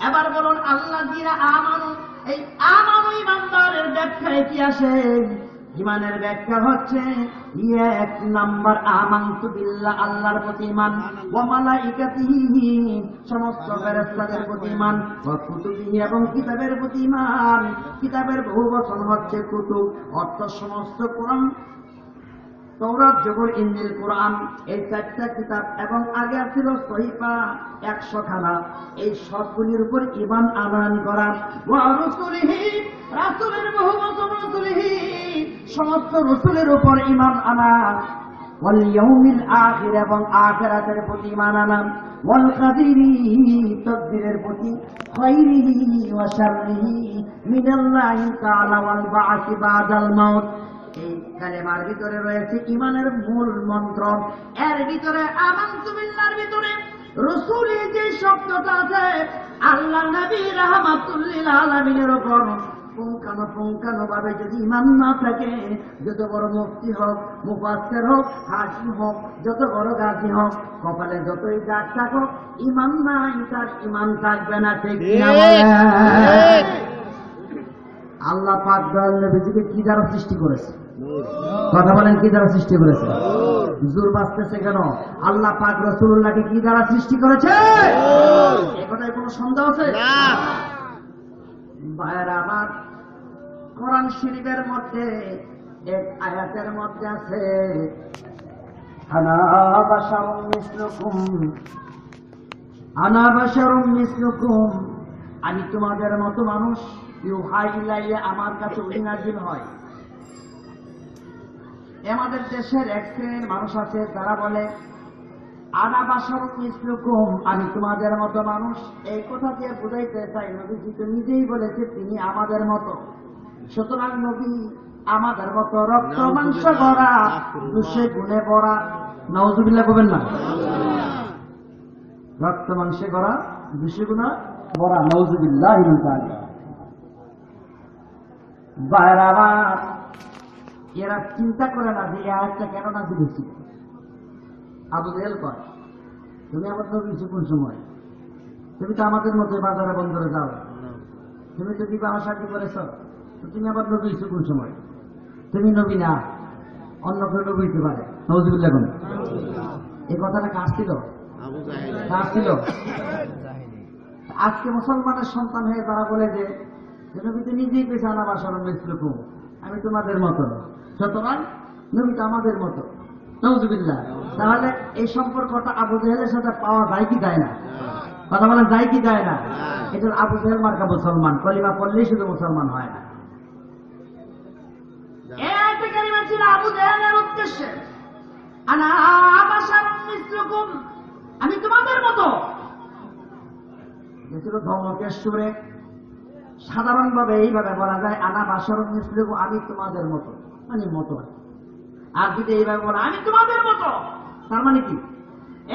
এবার বলুন আল্লাযীনা আমানু, এই আমানু ইমানদারের ব্যাখ্যায় কি আসে? ইমানের ব্যাখ্যা হচ্ছে এক নাম্বার আমানতু বিল্লাহ, আল্লাহর প্রতি ঈমান, ওয়া মালাইকাতিহি, সমস্ত ফেরেশতাদের প্রতি ঈমান, ওয়া কুতুবিহি, এবং কিতাবের প্রতি ঈমান। কিতাবের বহুবচন হচ্ছে কুতুব, অর্থ সমস্ত কোরআন, তওরাত, জবুর, ইনজিল, কোরআন, এই চারটা কিতাব, এবং আগে ছিল সহিফা 100 খানা। এই সবগুলির উপর ঈমান আনয়ন করা। ওয়া রাসূলিহি, রাসূলের বহুবচন রাসূলিহি, সমস্ত রাসূলের উপর ঈমান আনা। ওয়াল ইয়াউমিল আখির, এবং আখিরাতের প্রতি ঈমান আনা। ওয়াল কাদিরি, তাকদীরের প্রতি। খায়রিহি ওয়া শাররিহি মিনাল্লাহি তাআলা, ওয়াল বা'সি বা'দাল মাউত, এই কালেমার ভিতরে রয়েছে ইমানের মূল মন্ত্র। এর ভিতরে আমানতু বিল্লাহর ভিতরে রাসূলের যে শব্দটা আছে, আল্লাহ নবী রাহমাতুল লিল আলামিনের উপর পুঙ্খানু ভাবে যদি ইমান না থাকে, যত বড় মুফতি হোক, মুফাসসির হোক, হাকিম হোক, যত বড় গাজী হোক, কপালে যতই দাগ থাকুক, ইমান নাই, তার ইমান থাকবে না। ঠিক কিনা বলেন? আল্লাহ পাক দয়াল নবীজিকে কি দ্বারা সৃষ্টি করেছে? কথা বলেন, কি দ্বারা সৃষ্টি করেছে? জোর বাঁচতেছে কেন? আল্লাহ পাক রাসূলুল্লাহকে কি দ্বারা সৃষ্টি করেছে? এই কথায় কোনো সন্দেহ আছে? ভাইয়েরা আমার, কোরআন শরীফের মধ্যে এক আয়াতের মধ্যে আছে, আনা বাশারুম মিসলুকুম, আমি তোমাদের মতো মানুষ। ইউহা ইলাইয়া, আমার কাছে ওহী নাযিল হয়। আমাদের দেশের এক শ্রেণীর মানুষ আছে যারা বলে আনা বাশারুম মিসলুকুম, আমি তোমাদের মতো মানুষ। এই কথা দিয়ে বুঝাইতে চাই, নবীজি তো নিজেই বলেছে তিনি আমাদের মতো। সুতরাং নবী আমাদের মতো, রক্ত মাংস ভরা, দোষে গুণে ভরা। নাউযুবিল্লাহ বলবেন না? রক্ত মাংসে ভরা, দোষে গুণে ভরা। নাউযুবিল্লাহ। বাইরে আমার, এরা চিন্তা করে না যে এই আয়াতটা কেন নাযিল হয়েছিল। আবু জেহেল কয়, তুমি আমার নবী কোন সময়? তুমি তো আমাদের মতো বাজারে বন্দরে যাও, তুমি তো বিবাহ শাদী করেছ, তো তুমি আবার নবী কোন সময়? তুমি নবী না, অন্য কেউ নবী হইতে পারে। নাউযুবিল্লাহ কোন? এই কথাটা কাজ ছিল? কাজ ছিল। আজকে মুসলমানের সন্তান হয়ে তারা বলে যে নবী তো নিজেই পেয়েছে আনা বাশারুম মিসলুকুম, আমি তোমাদের মতো, সুতরাং নবী তো আমাদের মতো। নাউযুবিল্লাহ। তাহলে এই সম্পর্কটা আবু জেহেলের সাথে পাওয়া যায় কি যায় না? কথা বলেন, যায় কি যায় না? এটা আবু জেহেল মার্কা মুসলমান, কলিমা পড়লেই শুধু মুসলমান হয় না। এই কালিমা ছিল আবু জেহেলের উদ্দেশ্যে, আনা বাশারুম মিসলুকুম, আমি তোমাদের মতো। ছিল ধমকের সুরে। সাধারণভাবে এইভাবে বলা যায়, আনা বাশারুম মিসলুকুম, আমি তোমাদের মতো, মানে মতো। আর যদি এইভাবে বলা আমি তোমাদের মতো, তার মানে কি?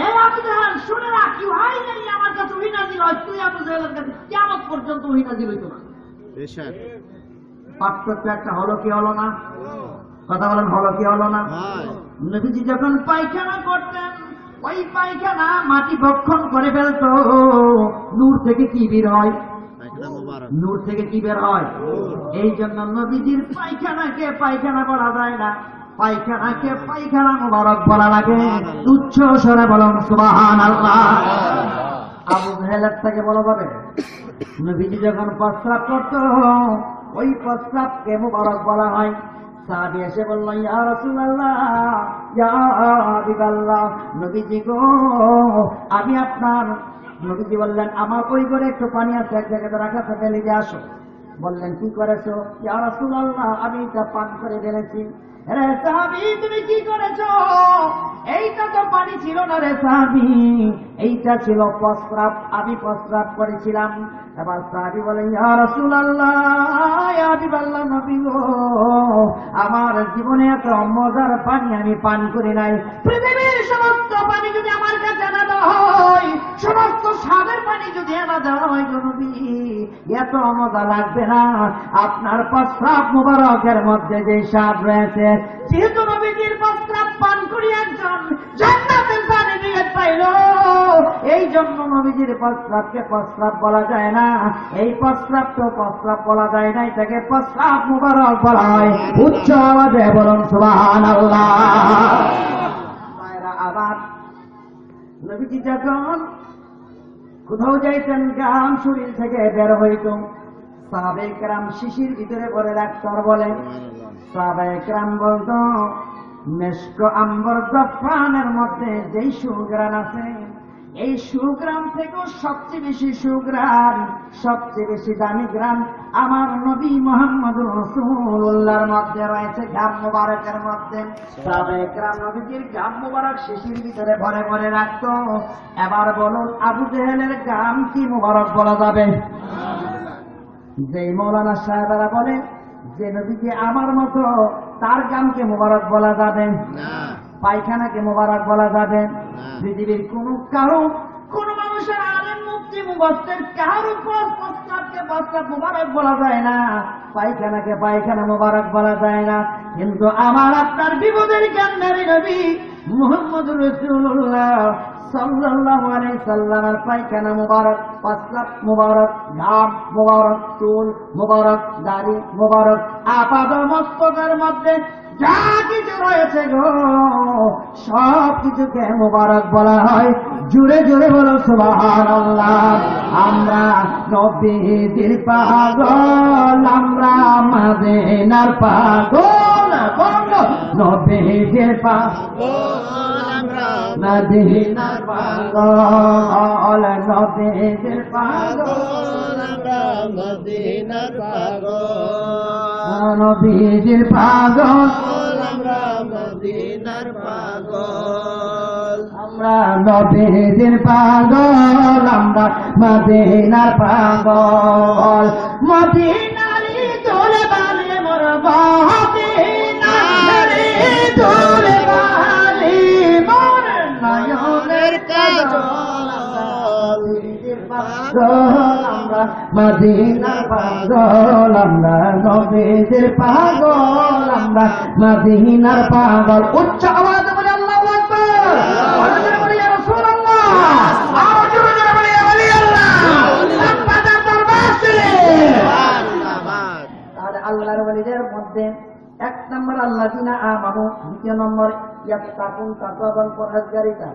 এই আবু জেহেল শুনে রাখ, ইউহাই নাই, আমার কাছে ওহী নাযিল হয়, তুই আবু জেহেলের কাছে কিয়ামত পর্যন্ত ওহী নাযিল হইতো না। পার্থক্য একটা হলো কি হলো না? কথা বলেন, হলো কি হলো না? নবীজি যখন পায়খানা করতেন, ওই পায়খানা মাটি ভক্ষণ করে ফেলতো। নূর থেকে কি বের হয়? নূর থেকে কি বের হয়? এই জন্য নবীজির পায়খানাকে পায়খানা বলা যায় না, পায়খানাকে পায়খানা মুবারক বলা লাগে। তুচ্ছ স্বরে বলুন সুবহানাল্লাহ। আবু জেহেলের থেকে বলা যাবে, নবীজি যখন প্রস্রাব করত, ওই প্রস্রাবকে মুবারক বলা হয়। সাহাবী এসে বলল, ইয়া রাসূলুল্লাহ, ইয়া হাবিবাল্লাহ, নবীজি গো, আমি আপনার। নবীজি বললেন, আমার ওই ঘরে একটু পানি আছে, এক জায়গাতে রাখা আছে, ফেলে দিয়ে আসো। বললেন, কি করেছো? ইয়া রাসূলুল্লাহ, আমি এটা পান করে ফেলেছি। রে সাহাবী, তুমি কি করেছো? এইটা তো পানি ছিল না রে সাহাবী, এইটা ছিল প্রস্রাব, আমি প্রস্রাব করেছিলাম। এবার সাহাবী বলেন, ইয়া রাসূলুল্লাহ, ইয়া হাবিবাল্লাহ, নবী গো, আমার জীবনে এত মজার পানি আমি পান করি নাই। পৃথিবীর সমস্ত পানি যদি আমার কাছে আনা দেওয়া হয়, সমস্ত স্বাদের পানি যদি আনা দেওয়া হয় গো নবী, এত মজা লাগবে না। আপনার প্রস্রাব মুবারকের মধ্যে যে স্বাদ রয়েছে, যেহেতু নবীজির প্রস্রাব পান করি একজন জান্নাতের পানি দিয়ে পাইল, এই জন্য নবীজির প্রস্রাবকে প্রস্রাব বলা যায় না। এই প্রস্রাব তো প্রস্রাব বলা যায় না, এটাকে প্রস্রাব মুবারক বলা হয়। উচ্চ আওয়াজে বলুন সুবহানাল্লাহ। আবার নবীজি যখন কোথাও যাইতেন, গাম শরীর থেকে বের হইত, সাহাবায়ে কেরাম শিশির ভিতরে ভরে রাখত। বলে সাহাবায়ে কেরাম বলতো, মেশক আম্বর জাফরানের মধ্যে যেই সুঘ্রাণ আছে, এই সুঘ্রাণ থেকেও সবচেয়ে বেশি সুঘ্রাণ, সবচেয়ে বেশি দামি ঘ্রাণ আমার নবী মুহাম্মদুর রাসূলুল্লাহর মধ্যে রয়েছে, ঘাম মুবারকের মধ্যে। সাহাবায়ে কেরাম নবীজির ঘাম মুবারক শিশির ভিতরে ভরে ভরে রাখত। এবার বলুন, আবু জেহেলের ঘাম কি মুবারক বলা যাবে? যে মৌলানা সাহেবেরা বলে যে নবীজি আমার মতো, তার গামকে মোবারক বলা যাবে, পায়খানাকে মোবারক বলা যাবে। পৃথিবীর কোন মানুষের আলেম মুফতি মুফাসসির কারোর উপর প্রস্তাবকে প্রস্তাব মোবারক বলা যায় না, পায়খানাকে পায়খানা মোবারক বলা যায় না। কিন্তু আমার আপনার বিপদের কান্নারে নবী মুহাম্মদুর রাসূলুল্লাহ সাল্লাল্লাহু আলাইহি সাল্লামের পায়খানা মোবারক, প্রস্তাব মোবারক, ঘাম মোবারক, চুল মোবারক, দাড়ি মোবারক, আপাদ মস্তকের মধ্যে যা কিছু রয়েছে গো সব কিছুকে মোবারক বলা হয়। জুড়ে জুড়ে বলো সুবহানাল্লাহ। আমরা নবীজির পাগল, আমরা মদিনার পাগল, নবীজির পাগল, মদিনার পাগল, নবীজির পাগল, মদিনার পাগল, নবীজির পাগল, আমরা মদিনার পাগল, আমরা নবীজির পাগল, আমরা মদিনার পাগল। মদিনারি দোলে বালি মোর মদিনারি দোলে বালি মোর নয়নের কাজল, আমরা মদিনার পাগল, আমরা নবীজির পাগল, আমরা মদিনার পাগল। উচ্চ আওয়াজ বলে আল্লাহু আকবার, আরো জোরে বলি ইয়া রাসূলুল্লাহ, আরো জোরে বলি ইয়া ওলি আল্লাহ, আপনাদের দরবার শরীফ। তাহলে আল্লাহর ওলিদের মধ্যে এক নম্বর আল্লাযিনা আমানু, দ্বিতীয় নম্বর ইয়াত্তাকুন, তাকওয়া এবং পরহেজগারিতা।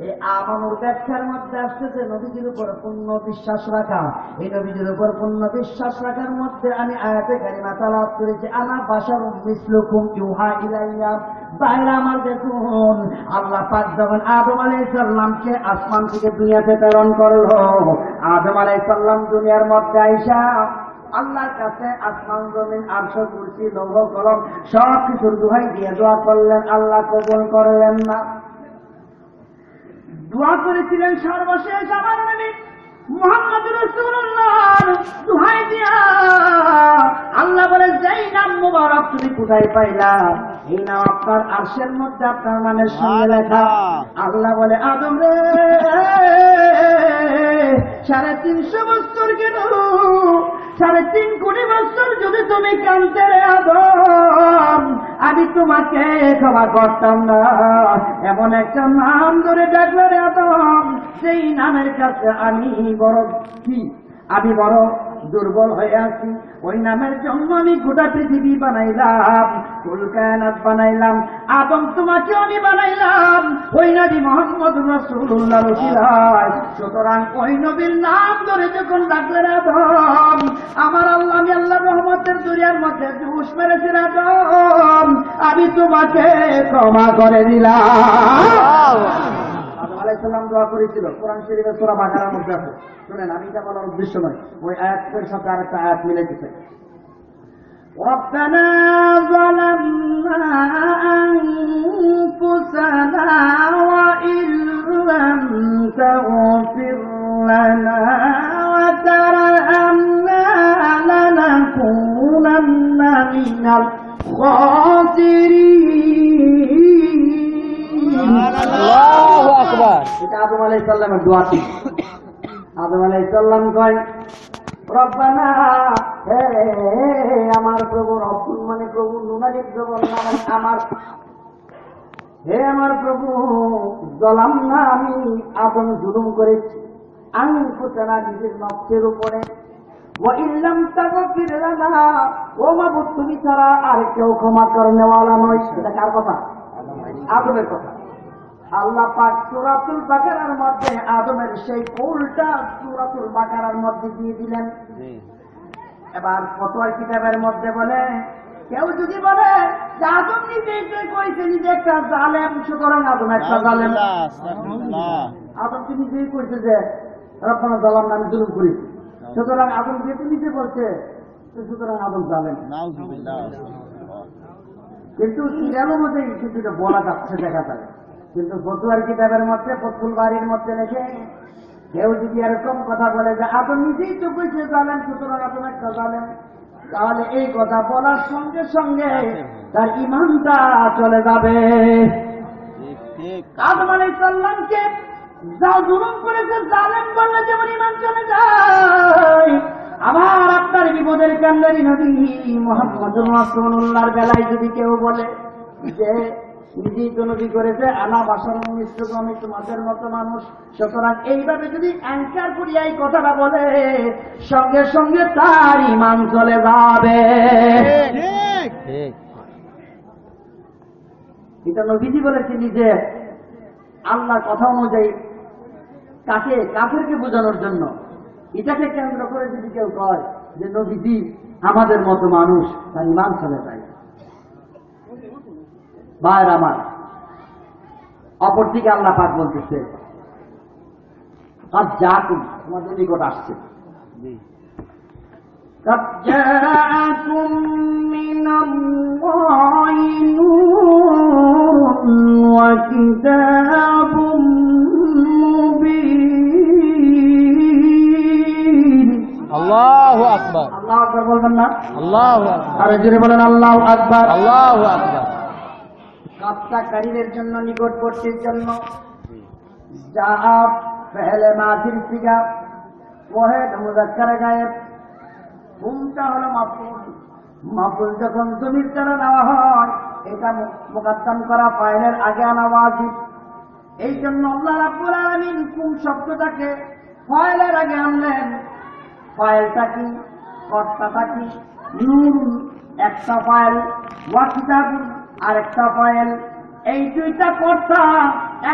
এই আমানুর ব্যাখ্যার মধ্যে আসতেছে নবীজির উপর পূর্ণ বিশ্বাস রাখা। এই নবীজির উপর পূর্ণ বিশ্বাস রাখার মধ্যে আমি আয়াতে কারিমা তেলাওয়াত করেছি, আনা বাশারুম মিসলুকুম ইউহা ইলাইয়া। বাইরে আমার দেখুন, আল্লাহ পাক যখন আদম আলাইহিস সালামকে আসমান থেকে দুনিয়াতে প্রেরণ করলো, আদম আলাইহিস সালাম দুনিয়ার মধ্যে আইসা আল্লাহর কাছে আসমান জমিন আরশ কুরসি লৌহ কলম সব কিছুর দোহাই দিয়ে দোয়া করলেন, আল্লাহ কবুল করলেন না। দোয়া করেছিলেন সর্বশেষ আমার নবী মুহাম্মদুর রাসূলুল্লাহর দোহাই দিয়া। আল্লাহ বলে, যেই নাম মুবারক তুমি কোথায় পাইলা, এই নাম আপনার আরশের মধ্যে আপনার নামের সঙ্গে লেখা। আল্লাহ বলে, আদম রে 350 বছর কেন, 3.5 কোটি বছর যদি তুমি কাঁদতে রে আদম, আমি তোমাকে ক্ষমা করতাম না। এমন একটা নাম ধরে ডাকলে রে আদম, সেই নামের কাছে আমি বড় দুর্বল হয়ে আছি। ওই নামের জন্য আমি গোটা পৃথিবী বানাইলাম, কুল কায়নাত বানাইলাম, আদম তোমাকে আমি বানাইলাম ওই নবী মুহাম্মদুর রাসূলুল্লাহর ওসিলায়। সুতরাং ওই নবীর নাম ধরে যখন ডাকলেন আদম, আমার আল্লাহ, আমি আল্লাহর রহমতের দুনিয়ার মধ্যে জুস মেরেছি আদম, আমি তোমাকে ক্ষমা করে দিলাম। আদম আলাইহিস সালাম দোয়া করেছিল, কোরআন শরীফের সূরা বাকারার মধ্যে আছে। শুনেন, আমি এটা বলার উদ্দেশ্য নয়, ওই আয়াতের সাথে আরেকটা আয়াত মিলে গেছে। ربنا ظلمنا أنفسنا وإن لم تغفر لنا وترحمنا لنكونن من الخاسرين। আল্লাহু আকবার। এটা আদম আলাইহিস সালামের দোয়া ছিল। আদম আলাইহিস সালাম কয়, রব্বানা, হে আমার প্রভু, রব্বুল মানে প্রভু, নুনালিক জবর মানে আমার, হে আমার প্রভু, জলামনা, আমি আদম জুলুম করেছি, আনফুসানা, নিজের নফসের উপরে, ওয়া ইল্লাম তাগফির লানা, ও মাবুদ তুমি ছাড়া আর কেউ ক্ষমা করনেওয়ালা নয়। এটা কার কথা? আদমের কথা। আল্লাহ পাক সূরাতুল বাকারার মধ্যে আদমের সেই কৌলটা সূরাতুল বাকারার মধ্যে দিয়ে দিলেন। এবার ফতোয়ার কিতাবের মধ্যে বলে, কেউ যদি বলে যে আদম নিজেই কইছে নিজে একটা জালেম, সুতরাং আদম একটা জালেম। আদম কি নিজেই কইছে যে রব্বানা জালামনা, আমি জুলুম করেছি, সুতরাং আদম যেহেতু নিজে বলছে, সুতরাং আদম জালেম। কিন্তু সিরিয়ালের মধ্যে কিছুটা বলা যাচ্ছে, দেখা যায়। কিন্তু ফতোয়ার কিতাবের মধ্যে, ফতহুল বারীর মধ্যে লেখে, কেউ যদি এরকম কথা বলে যে আদম নিজেই তো কইছে জালেম, সুতরাং আদম একটা জালেম, তাহলে এই কথা বলার সঙ্গে সঙ্গে তার ঈমানটা চলে যাবে। আদম আলাইহিস সালামকে যা জুলুম করেছে, জালেম বললে যেমন ঈমান চলে যায়, আবার আপনার বিপদের কান্ডারি নবী মুহাম্মদুর রাসূলুল্লাহর বেলায় যদি কেউ বলে যে নিজেই তো নবী করেছে, আনা বাশার মিসলুক, আমি তোমাদের মতো মানুষ, সুতরাং এইভাবে যদি অ্যাঙ্কার করিয়া এই কথাটা বলে, সঙ্গে সঙ্গে তার ঈমান চলে যাবে। এটা নবীজি বলেছে নিজে আল্লাহর কথা অনুযায়ী কাকে কাফেরকে বোঝানোর জন্য। এটাকে কেন্দ্র করে যদি কেউ কয় যে নবীজি আমাদের মতো মানুষ, তার ঈমান চলে যায়। ভাইয়ের আমার, অপরদিকে আল্লাহ পাক বলতেছে আর যা তুমি তোমাদের নিকট আসছে, قد جاءكم من الله نور وكتاب مبين। আল্লাহু আকবার। আল্লাহু আকবার বলবেন না? আল্লাহু আকবার। আরে জোরে বলেন আল্লাহু আকবার। আল্লাহু আকবার। কাপ্তাকারীদের জন্য, নিকটবর্তীর জন্য যা পেহলে মাজির সিগা ওয়াহিদ মুযাক্কার গায়েব, কোনটা হলো মাফউল। মাফউল যখন জমির দ্বারা নেওয়া হয়, এটা মুকদ্দম করা ফাইলের আগে আনা ওয়াজিব। এই জন্য আল্লাহ রাব্বুল আলামিন কোন শব্দটাকে ফাইলের আগে আনলেন। ফাইলটা কি, কর্তাটা কি? নূর একটা ফাইল, ওয়া কিতাবুন আর একটা ফাইল। এই দুইটা কর্তা,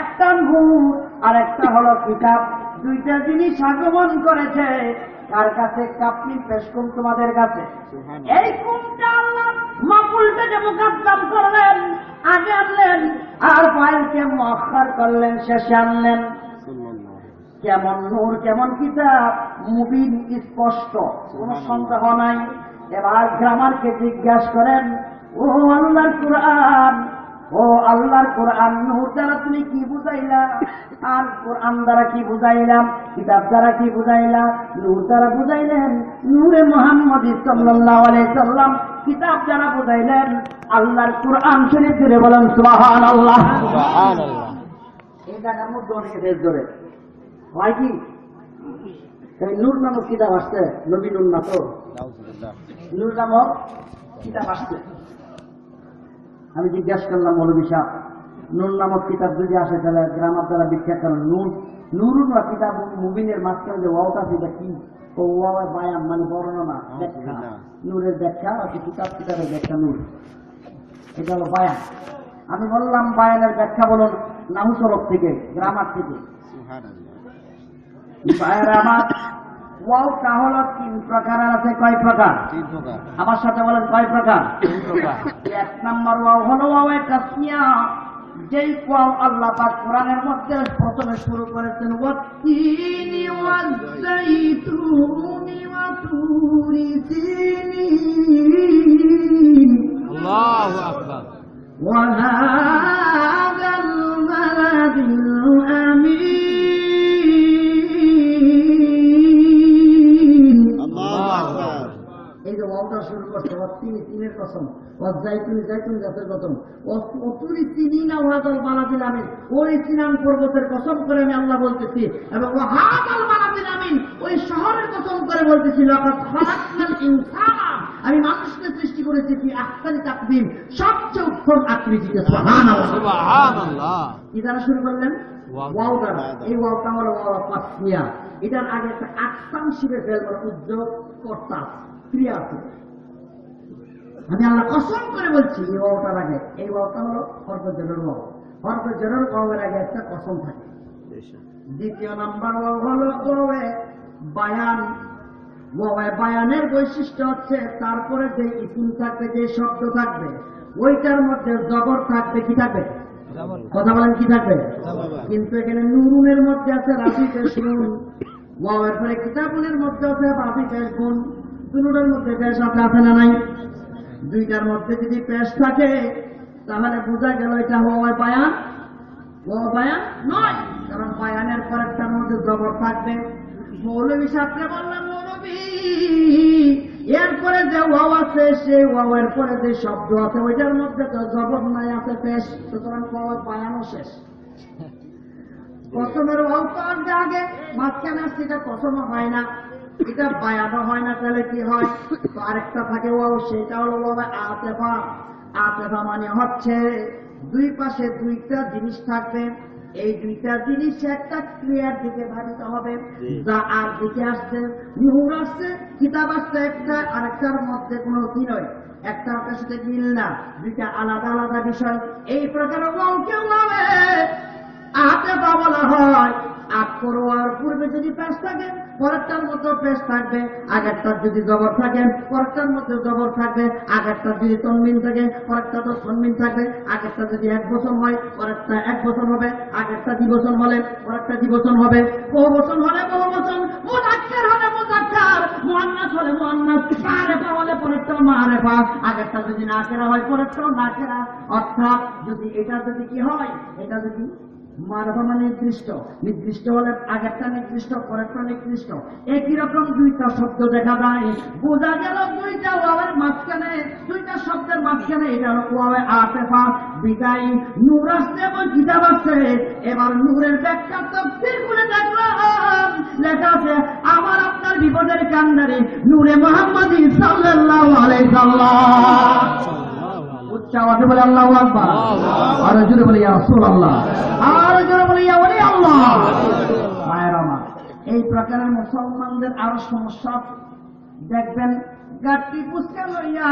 একটা নূর আর একটা হলো কিতাব, দুইটা জিনিস আগমন করেছে। কার কাছে? আপনি পেশ করুন তোমাদের কাছে। এই কোনটা আল্লাহ মাফুলটাকে মুকদ্দম করলেন, আগে আনলেন, আর ফাইলকে মুআখখার করলেন, শেষে আনলেন। কেমন নূর, কেমন কিতাব, মুবিন, স্পষ্ট, কোন সন্দেহ নাই। এবার গ্রামারকে জিজ্ঞাসা করেন, ও আল্লাহর কোরআন, ও আল্লাহর কোরআন, নূর দ্বারা তুমি কি বুঝাইলা? আর কোরআন দ্বারা কি বুঝাইলাম? কিতাব দ্বারা কি বুঝাইলা? নূর দ্বারা বুঝাইলেন নূরে মুহাম্মদ সাল্লাল্লাহু আলাইহি সাল্লাম, কিতাব দ্বারা বুঝাইলেন আল্লাহর কোরআন শরীফ। জুড়ে বলেন সুবহানাল্লাহ। সুবহানাল্লাহ। এই জায়গার মধ্যে অনেকে বেশ ধরে হয় কি, এই নূর নামক কিতাব আসছে, নবী নূর না তো, নূর নামক কিতাব আসছে। আমি জিজ্ঞাসা করলাম মৌলভী সাহেব, নূর নামক কিতাব যদি আসে তাহলে গ্রামার দ্বারা ব্যাখ্যা করেন। নুরুন বা কিতাব মুবিনের মাঝখানে যে ওয়াওটা সেটা কি? ও ওয়াওয়ের বায়ান মানে বর্ণনা, ব্যাখ্যা। নূরের ব্যাখ্যা আছে, কিতাবের ব্যাখ্যা নূর, এটা হলো বায়ান। আমি বললাম বায়ানের ব্যাখ্যা বলুন নাহু সরফ থেকে, গ্রামার থেকে। বায়ার আমার ওয়াওটা হলো 3 প্রকার আছে। কয় প্রকার? 3 প্রকার। আমার সাথে বলেন কয় প্রকার? 3 প্রকার। 1 নম্বর ওয়াও হলো ওয়াওয়ে তাসমিয়া, যেই ওয়াও আল্লাহ পাক কোরআনের মধ্যে প্রথমে শুরু করেছেন, ওয়াত্তিনি ওয়াজ্জাইতুনি ওয়া তুরি সিনিন, আল্লাহু আকবার। ওয়া হাযাল বালাদিল আমিন। আল্লাহু আকবার। এই যে ওয়াওটা শুরু করছে, ওয়াত্তিনি, তিনের কসম, ওয়াজ্জাইতুনি, জাইতুন গাছের কসম, ওয়াতুরি সিনিনা ওয়াহাদাল বালাদিল আমিন, ওই সিনান পর্বতের কসম করে আমি আল্লাহ বলতেছি, এবং ওয়াহাদাল বালাদিল আমিন, ওই শহরের কসম করে বলতেছি, লাকাদ খালাকনাল ইনসানা, আমি মানুষকে সৃষ্টি করেছি ফি আহসানি তাকবীম, সবচেয়ে উত্তম আকৃতিতে। সুবহানাল্লাহ। সুবহানাল্লাহ। কি দ্বারা শুরু করলেন? ওয়াও। ওয়াও দ্বারা। এই ওয়াওটা হলো ওয়াও তাসমিয়া। এটার আগে একটা আকসাম শিবে ফেল, উদ্যোগ কর্তা, ক্রিয়া আছে। আমি আল্লাহ কসম করে বলছি, এই ওয়াওটার আগে, এই ওয়াওটা হলো হরফে জেরের ওয়াও। হরফে জেরের ওয়াওয়ের আগে একটা কসম থাকে। দ্বিতীয় নাম্বার ওয়াও হলো ওয়াওয়ে বায়ান। ওয়াওয়ে বায়ানের বৈশিষ্ট্য হচ্ছে তারপরে যে ইসম থাকবে, যে শব্দ থাকবে, ওইটার মধ্যে জবর থাকবে। কি থাকবে? কথা বলেন, কি থাকবে? কিন্তু এখানে নুরুনের মধ্যে আছে রাফি পেশ নুন, ওয়াওয়ের পরে কিতাবুনের মধ্যে আছে রাফি পেশ গুণ। দুটোর মধ্যে পেশ আছে না নাই? দুইটার মধ্যে যদি পেশ থাকে তাহলে বোঝা গেল এটা ওয়াওয়ে বায়ান, ওয়াও বায়ান নয়, কারণ বায়ানের পরেরটার মধ্যে জবর থাকবে। মৌলভী সাহেবকে বললাম, মৌলভী এরপরে যে ওয়াও আছে সেই ওয়াওয়ের পরে যে শব্দ আছে ওইটার মধ্যে তো জবর নাই, আছে পেশ, সুতরাং ওয়াও বায়ানো শেষ। কসমের ওয়াও তো আগে মাঝখানে আসছে, এটা কসম হয় না, এটা বায়ানো হয় না, তাহলে কি হয়? তো আরেকটা থাকে ওয়াও, সেটা হলো আতেফা। আতেফা মানে হচ্ছে দুই পাশে দুইটা জিনিস থাকবে, এই দুইটা জিনিস একটা ক্রিয়ার দিকে ধাবিত হবে, যা আর দিকে আসছে, নূর আসছে, কিতাব আসছে একটা, আরেকটার মধ্যে কোনো কি নয়, একটা সাথে মিল না, দুইটা আলাদা আলাদা বিষয়। এই প্রকার ওয়াওকে ওয়াবে আতেফা বলা হয়। আক্ষর ওয়ার পূর্বে যদি পেশ থাকে পরেরটার মধ্যে পেশ থাকবে, আগেরটার যদি জবর থাকে পরেরটার মধ্যে জবর থাকবে, আগেরটার যদি তনমিন থাকে পরেরটা তো তনমিন থাকবে, আগেরটা যদি এক বচন হয় পরেরটা এক বচন হবে, আগেরটা দ্বিবচন হলে পরেরটা দ্বিবচন হবে, বহুবচন হলে বহুবচন, মুযাক্কার হলে মুযাক্কার, মুআন্নাস হলে মুআন্নাস, মারেফা হলে পরেরটা মারেফা, আগেরটা যদি নাকেরা হয় পরেরটাও নাকেরা। অর্থাৎ যদি এটা যদি কি হয়, এটা যদি মারফা মানে নির্দিষ্ট, নির্দিষ্ট হলে আগেরটা নির্দিষ্ট পরেরটা নির্দিষ্ট, একই রকম দুইটা শব্দ দেখা যায়, বোঝা গেল দুইটা ওয়াওয়ের মাঝখানে, দুইটা শব্দের মাঝখানে এটা হলো ওয়াওয়ে আতেফা। বিদায়ী নূর আসছে এবং কিতাব আসছে। এবার নূরের ব্যাখ্যা তাফসীর করে দেখলাম, লেখা আছে আমার আপনার বিপদের কান্ডারে নূরে মুহাম্মাদি সাল্লাল্লাহু আলাইহি সাল্লাম। উচ্চাওয়াজে বলে আল্লাহু আকবার, আর জোরে বলে ইয়া রাসূলুল্লাহ, আর জোরে বলে ইয়া ওলি আল্লাহ। মায়ের আমার, এই প্রকারের মুসলমানদের আরো সমস্যা দেখবেন, গাড়ি পুস্কা লইয়া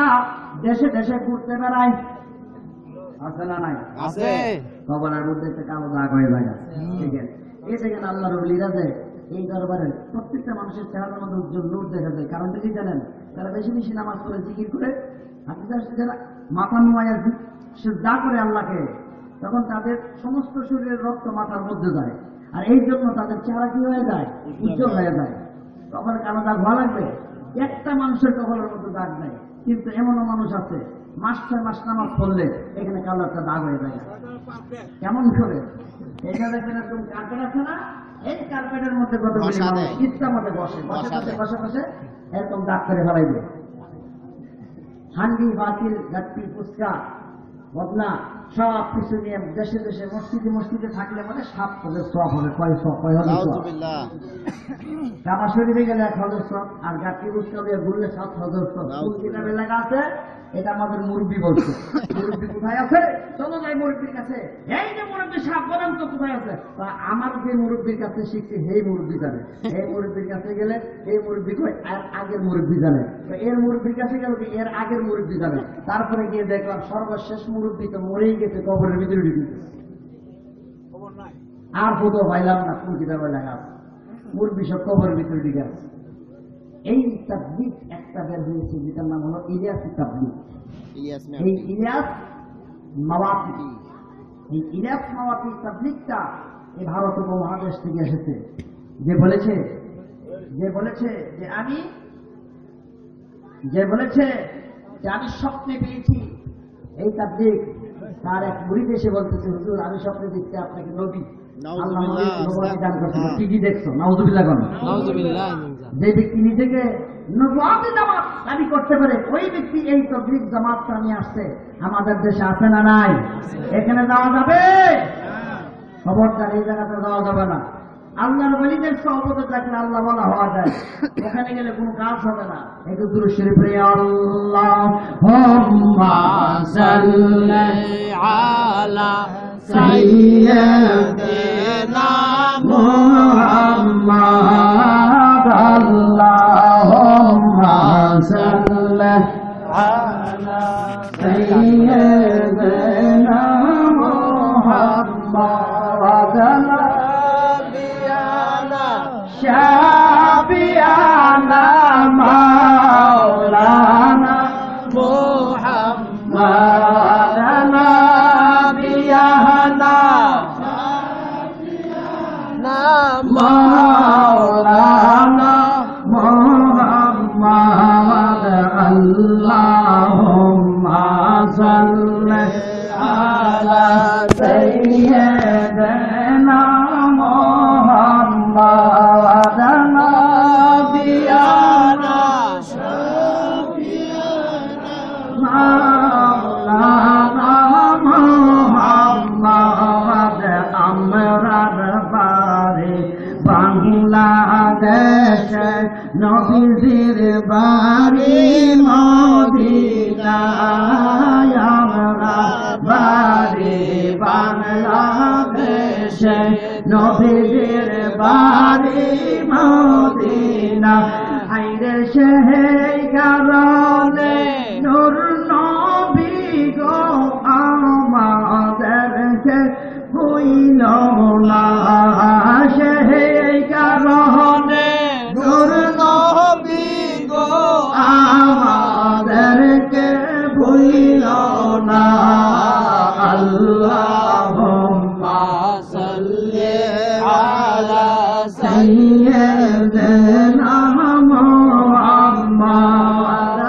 দেশে দেশে ঘুরতে বেড়ায়, আছে না নাই? আছে। কবরের মধ্যে একটা কালো দাগ হয়ে যায়, ঠিক আছে? এই দেখেন আল্লাহর ওলিরা যে এই দরবারে প্রত্যেকটা মানুষের চেহারার মধ্যে উজ্জ্বল নূর দেখা যায়। কারণটা কি জানেন? তারা বেশি বেশি নামাজ পড়ে, জিকির করে, যারা মাথা নুয়াইয়া সিজদা করে আল্লাহকে, তখন তাদের সমস্ত শরীরের রক্ত মাথার মধ্যে যায়, আর এই জন্য তাদের চেহারা কি হয়ে যায়? উজ্জ্বল হয়ে যায়। তখন কালো দাগ ভালো লাগবে? একটা মানুষের কপালের মধ্যে দাগ নেই, কিন্তু এমনও মানুষ আছে মাস 6 মাস নামাজ পড়লে এখানে কালো একটা দাগ হয়ে যায়। কেমন করে? এটা দেখবেন একদম কার্পেট আছে না, এই কার্পেটের মধ্যে কতগুলি মানুষ ইচ্ছা মধ্যে বসে বসে বসে বসে বসে এরকম দাগ করে ফেলাইবে। হান্ডি বাতিল গাত্তি ফুচকা বদনা সব কিছু নিয়ে দেশে দেশে মসজিদে মসজিদে থাকলে মানে 7 হাজার সওয়াব হবে। কয় সওয়াব? কয় হাজার সওয়াব? কাবা শরীফে গেলে 1 হাজার সওয়াব, আর গাত্তি ফুচকা দিয়ে ঘুরলে 7 হাজার সওয়াব। কোন কিতাবে লেখা আছে? এটা আমাদের মুরব্বী বলছে। মুরব্বী কোথায় আছে? চলো যাই মুরব্বীর কাছে। এই যে মুরব্বী সাহেব বলেন তো কোথায় আছে? আমার যে মুরব্বীর কাছে শিখছি সেই মুরব্বী জানে। এই মুরব্বীর কাছে গেলে এই মুরব্বী কয় এর আগের মুরব্বী জানে, এর মুরব্বীর কাছে গেল এর আগের মুরব্বী জানে। তারপরে গিয়ে দেখলাম সর্বশেষ মুরব্বী তো মরেই গেছে, কবরের ভিতরে ঢুকে গেছে, আর কোথাও পাইলাম না কোন কিতাবে লেখা আছে। মুরব্বী সব কবরের ভিতরে ঢুকে আছে। এই তাবলীগ একটা বের হয়েছে যেটার নাম হলো ইলিয়াসি তাবলীগ। এই ইলিয়াস মাওয়াতি, এই ইলিয়াস মাওয়াতি তাবলীগটা এই ভারত উপমহাদেশ থেকে এসেছে। যে বলেছে যে আমি স্বপ্নে পেয়েছি এই তাবলীগ, তার এক মুরিদ এসে বলতেছে হুজুর আমি স্বপ্নে দেখতে আপনাকে নবী আল্লাহ নবুয়ত দান করেছেন। কি কি দেখছো? নাউযুবিল্লাহ কোন? নাউযুবিল্লাহ। যে ব্যক্তি নিজেকে নবুয়তি জামাত দাবি করতে পারে ওই ব্যক্তি এই তাবলীগ জামাতটা নিয়ে আসছে। আমাদের দেশে আছে না নাই? এখানে যাওয়া যাবে? খবরদার এই জায়গাতে যাওয়া যাবে না। আল্লাহর ওলিদের সহবতে থাকলে আল্লাহ বলা হওয়া যায়, ওখানে গেলে কোনো কাজ হবে না। একটু দুরূদ শরীফ পড়ে আল্লাহুম্মা সাল্লি আলা সাইয়্যিদিনা মুহাম্মাদ আল্লাহুম্মা সাল্লি আলা সাইয়্যিদিনা মুহাম্মাদ শাফিয়ানা মাওলানা মুহাম্মাদ নাবিয়ানা মাওলানা মুহাম্মাদ আল্লাহুম্মা সাল্লি আলা সাইয়্যিদিনা মুহাম্মাদ নাবিয়ানা বাংলাদেশে নবীজির বাড়ি মদিনায় আমরা বাড়ি বাংলাদেশে নবীজির বাড়ি মদিনা আইরে সেই কারণে নূর নবী গো আমাদেরকে হইল না সেই কারণে নূর নবী গো আমাদেরকে ভুইল না আল্লাহুম্মা সাল্লি আলা সাইয়্যিদিনা মুহাম্মাদ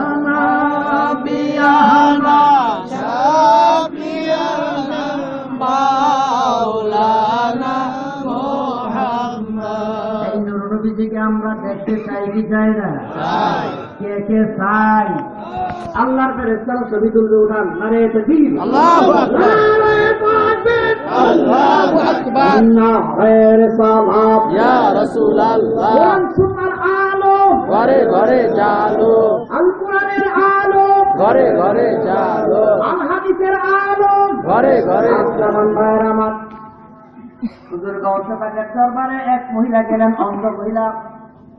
নাবিয়ানা শাফিয়ানা মাওলানা মুহাম্মদ। এই নূর নবীজিকে আমরা দেখতে চাই কি চাই না? কে কে চাই? আল্লাহর ফেরেশতারা ছবি তুলবে, উঠান নারে তাকবীর, আল্লাহু আকবার, আল্লাহু আকবার, নারে সালাত ইয়া রাসূলুল্লাহ। কোরআন সুন্নাহর আলো, ঘরে ঘরে জালো, আল কোরআনের আলো, ঘরে ঘরে জালো, আল হাদিসের আলো, ঘরে ঘরে আসসালাম ভাইয়ের আমার। হুজুর গৌসে পাকের দরবারে এক মহিলা গেলেন, অন্ধ মহিলা।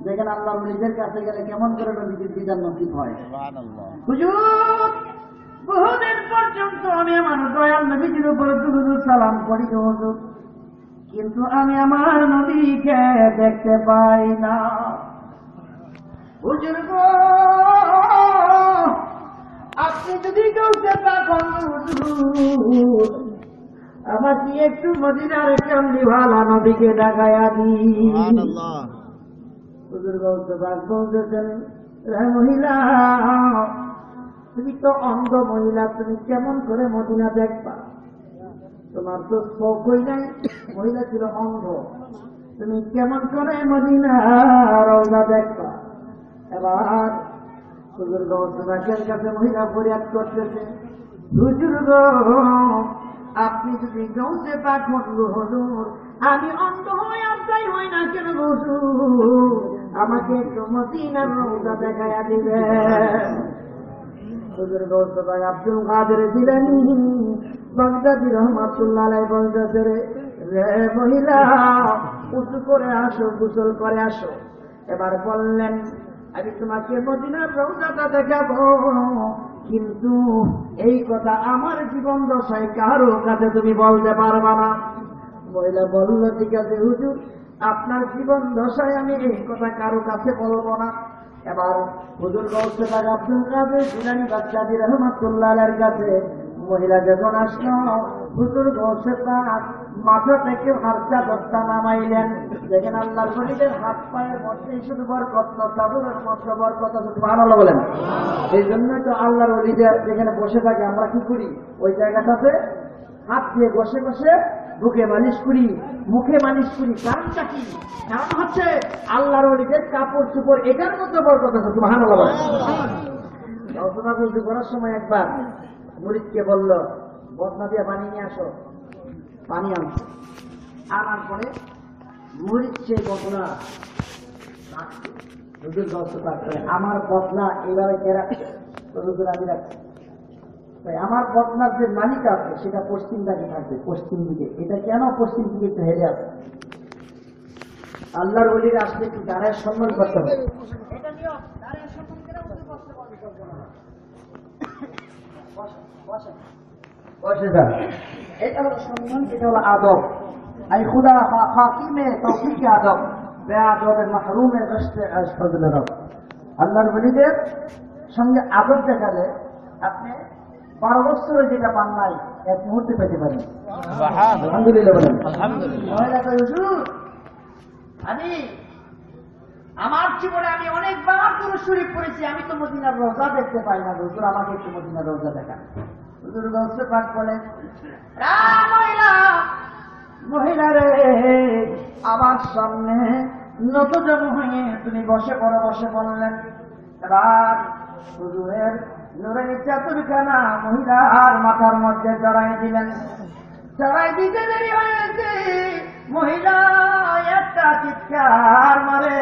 দেখেন আল্লাহর ওলিদের কাছে গেলে কেমন করে নবীজির দিদার নসিব হয়। হুজুর বহুদিন পর্যন্ত আমি আমার দয়াল নবীজির উপর দুরূদ সালাম করি গো হুজুর, কিন্তু আমি আমার নবীকে দেখতে পাই না। হুজুর গো আপনি যদি গৌসে পাক হন হুজুর, আমাকে একটু মদিনার কামলিওয়ালা নবীকে ডাকায়া দিন। হুজুর গৌসে পাক বলতেছেন, রে মহিলা, তুমি তো অন্ধ মহিলা, তুমি কেমন করে মদিনা দেখবা? তোমার তো চোখই নাই, মহিলা ছিল অন্ধ, তুমি কেমন করে মদিনা রওজা দেখবা? এবার হুজুর গৌসে পাকের কাছে মহিলা ফরিয়াদ করতেছে, হুজুর গো আপনি যদি গৌসে পাক হন গো হুজুর, আমি অন্ধ হই আর তাই হই না কেন গো হুজুর, আমাকে একটু মদিনার রওজা দেখাইয়া দিবেন। হুজুর গৌসে পাক আব্দুল কাদের জিলানী বাগদাদী রহমাতুল্লাহ আলাইহি বলতেছে, রে মহিলা উঁচু করে আসো, গোসল করে আসো। এবার বললেন, আমি তোমাকে মদিনার রওজাটা দেখাবো, কিন্তু এই কথা আমার জীবন দশায় কারো কাছে তুমি বলতে পারবা না। মহিলা বলল, ঠিক আছে হুজুর, আপনার জীবন দশায় আমি এই কথা কারো কাছে বলবো না। এবার হুজুর গৌসে পাক আব্দুল কাদের জিলানী বাগদাদী রহমাতুল্লাহ আলাইহির কাছে মহিলা যখন আসলো, হুজুর গৌসে পাক মাথা থেকে হাতটা দস্তা নামাইলেন। দেখেন আল্লাহর ওলিদের হাত পায়ের মধ্যে শুধু বরকত, চাদরের মধ্যে বরকত। সুবহানাল্লাহ বলেন। এই জন্যই তো আল্লাহর ওলিদের যেখানে বসে থাকে আমরা কি করি, ওই জায়গাটাতে হাত দিয়ে বসে বসে বুকে মালিশ করি, মুখে মালিশ করি। কারণটা কি? কারণ হচ্ছে আল্লাহর ওলিদের কাপড় চোপড় এটার মধ্যে বরকত আছে। সুবহানাল্লাহ বলেন। রওজা উজু করার সময় একবার মুরিদকে বলল, বদনা দিয়ে পানি নিয়ে আসো। পানি আনছে, আনার পরে মুরিদ সেই বদনা হুজুর গৌসে পাক করে, আমার বদনা এইভাবে কে রাখছে? হুজুর আমি রাখছি। তাই আমার বদনার যে মালিক আছে সেটা পশ্চিম দিকে থাকবে, পশ্চিম দিকে। এটা কেন পশ্চিম দিকে একটু হেরে আছে? আল্লাহর ওলির আসলে একটু দাঁড়ায় সম্মান করতে হবে। এটা নিয়ম, দাঁড়ায় সম্মান করে উঠে বসতে পারবে। এটা হলো সম্মান, এটা হলো আদব। আই খুদা হাকিমে তৌফিকে আদব, বেআদবে মাহরুমে গশতে আশফাজুল রব। আল্লাহর ওলিদের সঙ্গে আদব দেখালে আপনি 12 বছরে যেটা পান নাই এক মুহূর্তে পেতে পারেন। আলহামদুলিল্লাহ বলেন। আলহামদুলিল্লাহ। আমি আমার জীবনে আমি অনেকবার দুরূদ শরীফ পড়েছি, আমি তো মদিনার রওজা দেখতে পাই না। হুজুর আমাকে একটু মদিনার রওজা দেখান। হুজুর গৌসে পাক বলেন, মহিলা রে, আমার সামনে নতজন হয়ে তুমি বসে পড়ো। বসে বললেন। এবার হুজুরের নূরের চাতুরখানা মহিলার মাথার মধ্যে জড়াই দিলেন। জড়াই দিতে দেরি হয়েছে, মহিলা একটা চিৎকার মারে,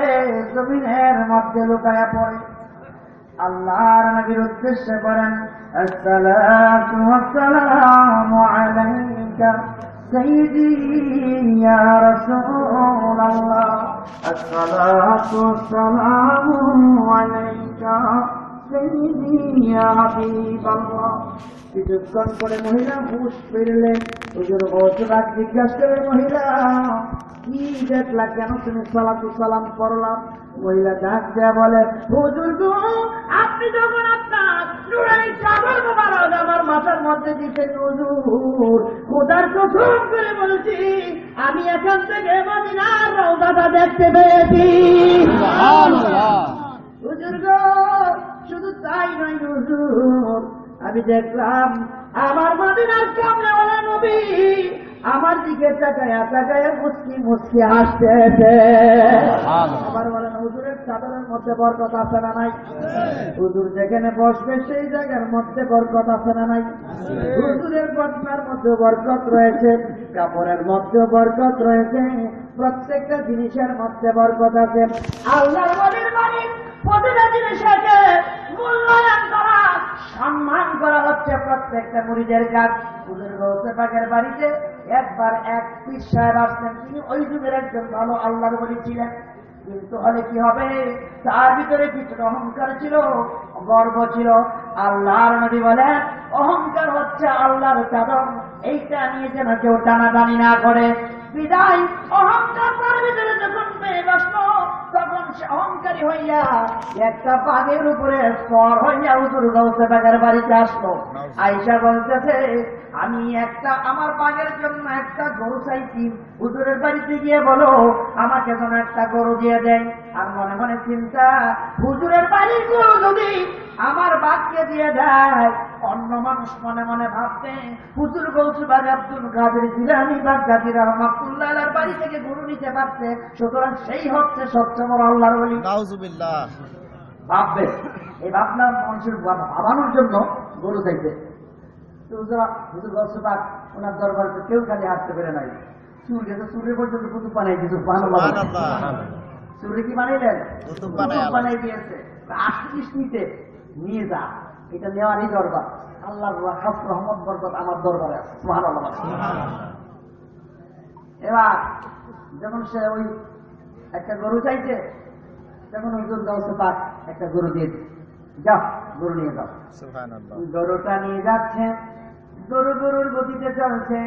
জমিনের মধ্যে লুকায়া পড়ে। আল্লাহর নবীর উদ্দেশ্যে বলেন, আসসালাতু ওয়াসসালামু আলাইকা সাইয়্যিদি ইয়া রাসূলুল্লাহ, আসসালাতু ওয়াসসালামু আলাইকা সাইয়্যিদি ইয়া হাবিবাল্লাহ। কিছুক্ষণ পরে মহিলা হুঁশ ফিরলেন। হুজুর গৌসবাগ জিজ্ঞাসা করে, মহিলা কি দেখলা, কেন তুমি সালাতু সালাম করলাম? মহিলা ডাক দেয়া বলে, হুজুর গো, আপনি যখন আপনার নুরানি চাদর মোবারক আমার মাথার মধ্যে দিতেন, হুজুর খোদার কসম করে বলছি, আমি এখান থেকে মদিনার রওজাটা দেখতে পেয়েছি। হুজুর গো, শুধু তাই নয় হুজুর, আমি দেখলাম আমার মদিনার কামলেওয়ালা নবী আমার দিকে তাকায়া তাকায়া মুস্কি মুস্কি হাসতেছে। আবার বলেন, হুজুরের চাদরের মধ্যে বরকত আছে না নাই? হুজুর যেখানে বসবে সেই জায়গার মধ্যে বরকত আছে না নাই? হুজুরের বদনার মধ্যে বরকত রয়েছে, কাপড়ের মধ্যে বরকত রয়েছে, প্রত্যেকটা জিনিসের মধ্যে বরকত আছে। আল্লাহর ওলির মালিক প্রতিটা জিনিসকে মূল্যায়ন করা, সম্মান করা হচ্ছে প্রত্যেকটা মুরিদের কাজ। হুজুর গৌসে পাকের বাড়িতে একবার এক পীর সাহেব আসলেন, তিনি ওই যুগের একজন ভালো আল্লাহর ওলি ছিলেন। কিন্তু হলে কি হবে, তার ভিতরে কিছুটা অহংকার ছিল, গর্ব ছিল। আল্লাহর নবী বলেন, অহংকার হচ্ছে আল্লাহর চাদর, এইটা নিয়ে যেন কেউ টানাটানি না করে। বিদায় অহংকার তার ভিতরে যখন পেয়ে বসলো, তখন সে অহংকারী হইয়া একটা বাঘের উপরে সর হইয়া হুজুর গৌসে পাকের বাড়িতে আসলো। আয়েশা বলতেছে, আমি আমার বাঘের জন্য একটা গরু চাইছি, হুজুরের বাড়িতে গিয়ে বলো আমাকে যেন একটা গরু দিয়ে দেয়। আর মনে মনে চিন্তা, হুজুরের বাড়ির গরু যদি আমার বাঘকে দিয়ে দেয়, অন্য মানুষ মনে মনে ভাববে হুজুর গৌসে পাক আব্দুল কাদের জিলানী বাগদাদী রাহমাতুল্লাহ আলাইহির বাড়ি থেকে গরু নিতে পারছে, সুতরাং সেই হচ্ছে সবচেয়ে বড় আল্লাহর ওলি। নাউজুবিল্লাহ। ভাববে, এই ভাবনা মানুষের ভাবানোর জন্য গরু চাইছে। হুজুর গৌসে পাক ওনার দরবারে কেউ খালি হাঁটতে পেরে নাই, চুল গেছে, চুলের পর্যন্ত কুতুব বানাই দিয়েছে। চুলে কি বানাইলেন? কুতুব বানাই দিয়েছে। 38 নিতে নিয়ে যা, এটা নেওয়ারই দরবার। আল্লাহর খাস রহমত বরকত আমার দরবারে আছে। সুবহানাল্লাহ। এবার যখন সে ওই একটা গরু চাইছে, তখন হুজুর গৌসে পাক একটা গরু দিয়ে দিচ্ছে, যাও গরু নিয়ে যাও। সুবহানাল্লাহ। গরুটা নিয়ে যাচ্ছে, গরুর গতিতে চলছে।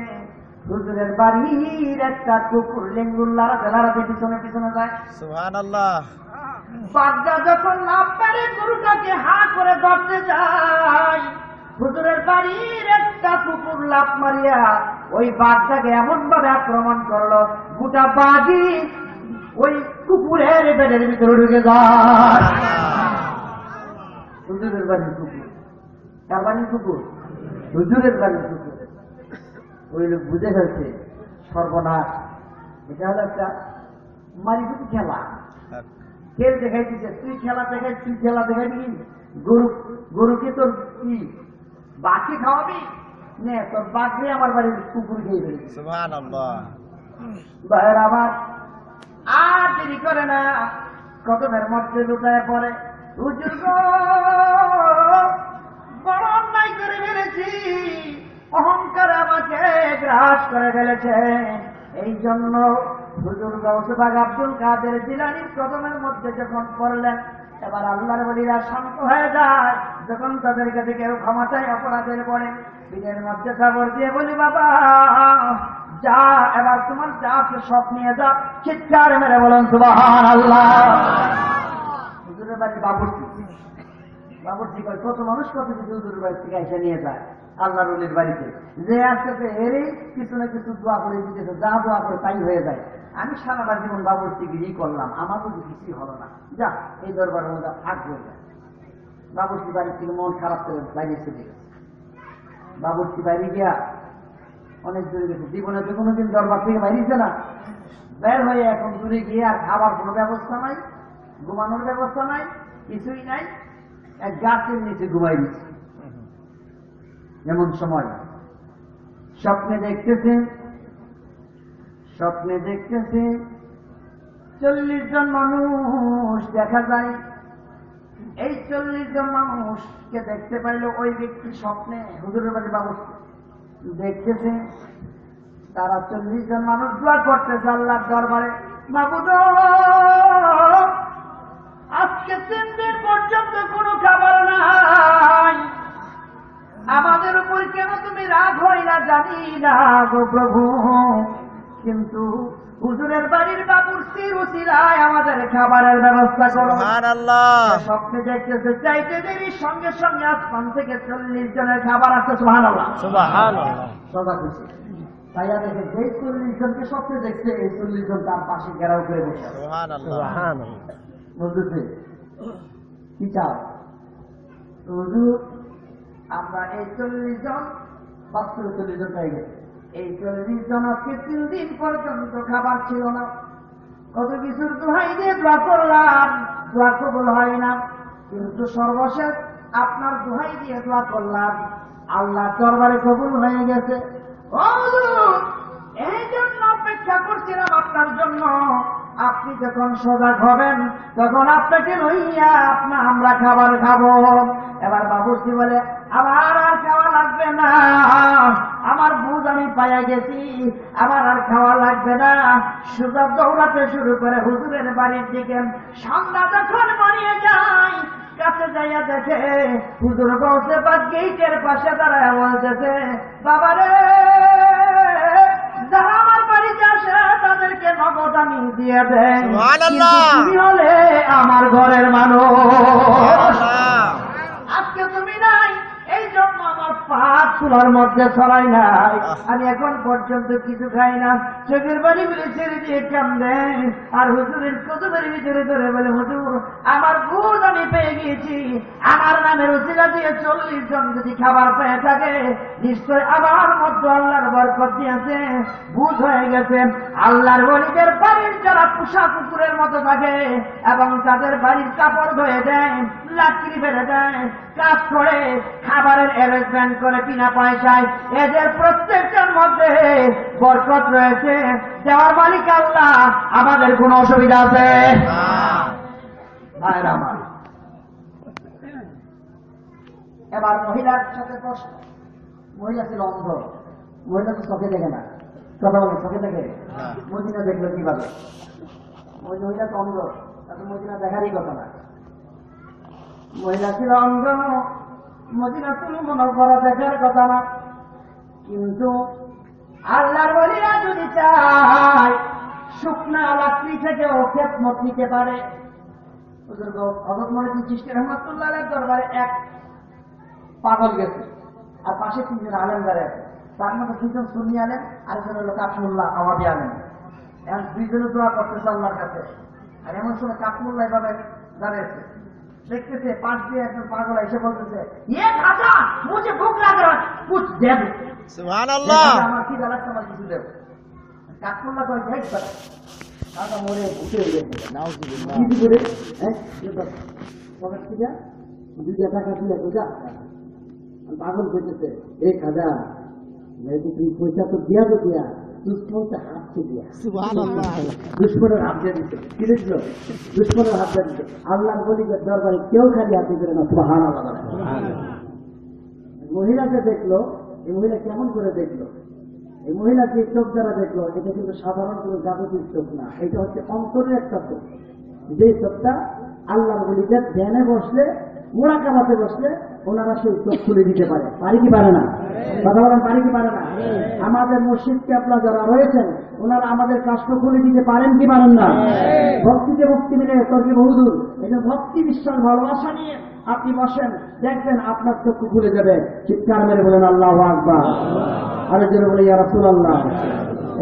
হুজুরের বাড়ির একটা কুকুর লেঙ্গুর লাড়াতে পিছনে পিছনে যায়। সুবহানাল্লাহ। বাঘটা যখন লাফ মেরে গরুটাকে হা করে ধরতে যায়, হুজুরের বাড়ির একটা কুকুর লাফ মারিয়া ওই বাঘটাকে এমন ভাবে আক্রমণ করলো, গোটা বাঘই ওই কুকুরের পেটের ভিতরে ঢুকে যায়। হুজুরের বাড়ির কুকুর, কার বাড়ির কুকুর? হুজুরের বাড়ির কুকুর। ওই লোক বুঝে ফেলছে সর্বনাশ, এটা হলো একটা মারিফুটি খেলা। খেল দেখাইতেছে, তুই খেলা দেখাইবি, গরুকে তোর কি বাকি খাওয়াবি? নে তোর বাঘে আমার বাড়ির কুকুর খেয়ে ফেলবি। সুবহানাল্লাহ। ভাইয়ের আবার আর দেরি করে না, কদমের মধ্যে লুটায় পড়ে, হুজুর গো, বড় অন্যায় করে ফেলেছি, অহংকার আমাকে গ্রাস করে ফেলেছে। এই জন্য হুজুর গৌসে পাক আব্দুল কাদের জিলানীর কদমের মধ্যে যখন পড়লেন, এবার আল্লাহর ওলিরা শান্ত হয়ে যায়। যখন তাদের কাছে কেউ ক্ষমা চায়, অপরাধের পড়ে, পীরের মধ্যে খবর দিয়ে বলি, বাবা যা, এবার তোমার যা আছে সব নিয়ে যা। চিৎকার মেরে বলেন সুবহানাল্লাহ। হুজুরের বাড়ি বাবুর্চি করে কত মানুষ কত কিছু হুজুরের বাড়ি থেকে এসে নিয়ে যায় আল্লাহর ওলির বাড়িতে। যে আসতে এরই কিছু না কিছু দোয়া করে দিতেছে, যা দোয়া করে তাই হয়ে যায়। আমি সারাটা জীবন বাবুর্চিগিরি করলাম, আমার তো কিছুই হলো না, যা এই দরবার মধ্যে ফাঁক হয়ে যায়। বাবুর্চি বাড়ি থেকে মন খারাপ করে বাইরে চলে গেছে। বাবুর্চি বাইরে গিয়া অনেক দূরে গেছে, জীবনে তো কোনোদিন দরবার থেকে বাইরেছে না, বের হয়ে এখন দূরে গিয়ে আর খাবার কোনো ব্যবস্থা নাই, ঘুমানোর ব্যবস্থা নাই, কিছুই নাই, এক গাছের নিচে ঘুমাই দিচ্ছে। এমন সময় স্বপ্নে দেখতেছে স্বপ্নে দেখতেছে 40 জন মানুষ দেখা যায়। এই 40 জন মানুষকে দেখতে পাইল ওই ব্যক্তি স্বপ্নে হুজুরের বাড়ি বাবু দেখতেছে। তারা 40 জন মানুষ দোয়া করতেছে আল্লাহর দরবারে, মাবুদ আজকে 3 দিন পর্যন্ত কোনো খাবার নাই, আমাদের উপর কেন তুমি রাগ হইলা জানি না গো প্রভু, কিন্তু হুজুরের বাড়ির বাবুর উসিলায় আমাদের খাবারের ব্যবস্থা করো। সুবহানাল্লাহ। স্বপ্নে দেখতেছে চাইতে দেরি সঙ্গে সঙ্গে আসমান থেকে 40 জনের খাবার আসছে। সুবহানাল্লাহ সুবহানাল্লাহ। সদা খুশি তাইয়া দেখে যে 40 জনকে স্বপ্নে দেখছে এই 40 জন তার পাশে ঘেরাও করে বসে আছে। সুবহানাল্লাহ। বুঝতেছে কি চাও হুজুর? আমরা এই 40 জন 40 জন হয়ে গেছে। এই 40 জন আজকে 3 দিন পর্যন্ত খাবার ছিল না, কত কিছুর দোহাই দিয়ে দোয়া করলাম, দোয়া কবুল হয় না, কিন্তু সর্বশেষ আপনার দোহাই দিয়ে দোয়া করলাম, আল্লাহ দরবারে কবুল হয়ে গেছে। ও হুজুর, এই জন্য অপেক্ষা করছিলাম আপনার জন্য, আপনি যখন সজাগ হবেন তখন আপনাকে লইয়া আমরা খাবার খাবো। এবার বাবুর্চি বলে আমার আর খাওয়া লাগবে না, আমার বুঝ আমি পাইয়া গেছি, আমার আর খাওয়া লাগবে না। সুজা দৌড়াতে শুরু করে হুজুরের বাড়ির দিকে। সন্ধ্যা যখন মরিয়ে যায় কাছে যাইয়া দেখে হুজুর বলছে বা গেইটের পাশে দাঁড়ায় বলতেছে, বাবারে যারা আমার বাড়িতে আসে তাদেরকে নগদ আমি দিয়ে দেয়, কিন্তু তুমি হলে আমার ঘরের মানুষ, আজকে তুমি নাই, এই জন্য আমার পাপ চুলার মধ্যে ছড়াই নাই, আমি এখন পর্যন্ত কিছু খাই না। চোখের বাড়ি বলে ছেড়ে দিয়ে কান্দে আর হুজুরের কদমের ভিতরে ধরে বলে, হুজুর আমার বুঝ আমি পেয়ে গিয়েছি, আমার নামের উসিলা দিয়ে 40 জন যদি খাবার পেয়ে থাকে নিশ্চয় আমার মধ্যে আল্লাহর বরকত দিয়েছে, বুঝ হয়ে গেছে। আল্লাহর ওলিদের বাড়ির যারা পোষা কুকুরের মতো থাকে এবং তাদের বাড়ির কাপড় ধুয়ে দেয়, লাকড়ি ফেলে দেয়, কাজ করে, খাবারের অ্যারেঞ্জমেন্ট করে বিনা পয়সায়, এদের প্রত্যেকটার মধ্যে বরকত রয়েছে। দেওয়ার মালিক আল্লাহ, আমাদের কোনো অসুবিধা আছে? এবার মহিলার সাথে প্রশ্ন। মহিলা ছিল অন্ধ, মহিলা তো চোখে দেখে না, কথা বলে চোখে দেখে, মদিনা দেখলো কিভাবে? মহিলা তো অন্ধ, তাতে মদিনা দেখারই কথা না। মহিলা ছিল অন্ধ, মদিনা তুমি মনে করো দেখার কথা না, কিন্তু আল্লাহর ওলিরা যদি চায় শুকনা লাকড়ি থেকে ও খেদমত নিতে পারে। হযরত মুহইদ্দিন চিশতি রাহমাতুল্লাহ আলাইহির দরবারে এক পাগল গেছে আর পাশে 3 জন আলেম দাঁড়িয়ে আছে, তার মধ্যে 2 জন সুন্নি আলেম, আরেকজন হলো কাসমুল্লাহ আওয়াদি আলেম। এখন 2 জনে দোয়া করতেছে আল্লাহর কাছে, আর এমন সময় কাসমুল্লাহ এভাবে দাঁড়িয়েছে, দেখতেছে পাশ দিয়ে একজন পাগল এসে বলতেছে, ইয়ে খাজা মুঝে ভুক লাগা কুছ দে দে। সুবহানাল্লাহ। আমার কি লাগছে, আমার কিছু দেব। কাসমুল্লাহ কই দেখ বড় খাজা মরে উঠে গেছে, নাউজুবিল্লাহ কি করে, হ্যাঁ কবে থেকে 2 টাকা দিয়ে ওজা পাগল কইতেছে, এই খাজা মেরে তুমি পয়সা তো দিয়া তো দিয়া দুশ্মনটা হাত তো দিয়া। সুবহানাল্লাহ। দুশ্মনের হাত দিয়ে দিচ্ছে, কি দেখলো? দুশ্মনের হাত দিয়ে দিচ্ছে। আল্লাহর ওলিদের দরবারে কেউ খালি হাত দিবে না। সুবহানাল্লাহ। মহিলাকে দেখলো, এই মহিলা কেমন করে দেখলো? এই মহিলা যে চোখ দ্বারা দেখলো, এটা কিন্তু সাধারণ কোনো জাগতিক চোখ না, এটা হচ্ছে অন্তরের একটা চোখ, যে চোখটা আল্লাহর ওলিদের ধ্যানে বসলে, মুরাকাবাতে বসলে ওনারা সেই চোখ খুলে দিতে পারে। পারি কি পারে না? কথা বলেন, পারি কি পারে না? আমাদের মসজিদকে আপনারা যারা রয়েছেন ওনারা আমাদের কাজটা খুলে দিতে পারেন কি পারেন না? ভক্তিতে মুক্তি মিলে তর্কে বহুদূর। এই যে ভক্তি, বিশ্বাস, ভালোবাসা নিয়ে আপনি বসেন, দেখবেন আপনার চক্ষু খুলে যাবে। চিৎকার মেরে বলেন আল্লাহু আকবার। আরে জোরে বলে ইয়া রাসূলুল্লাহ।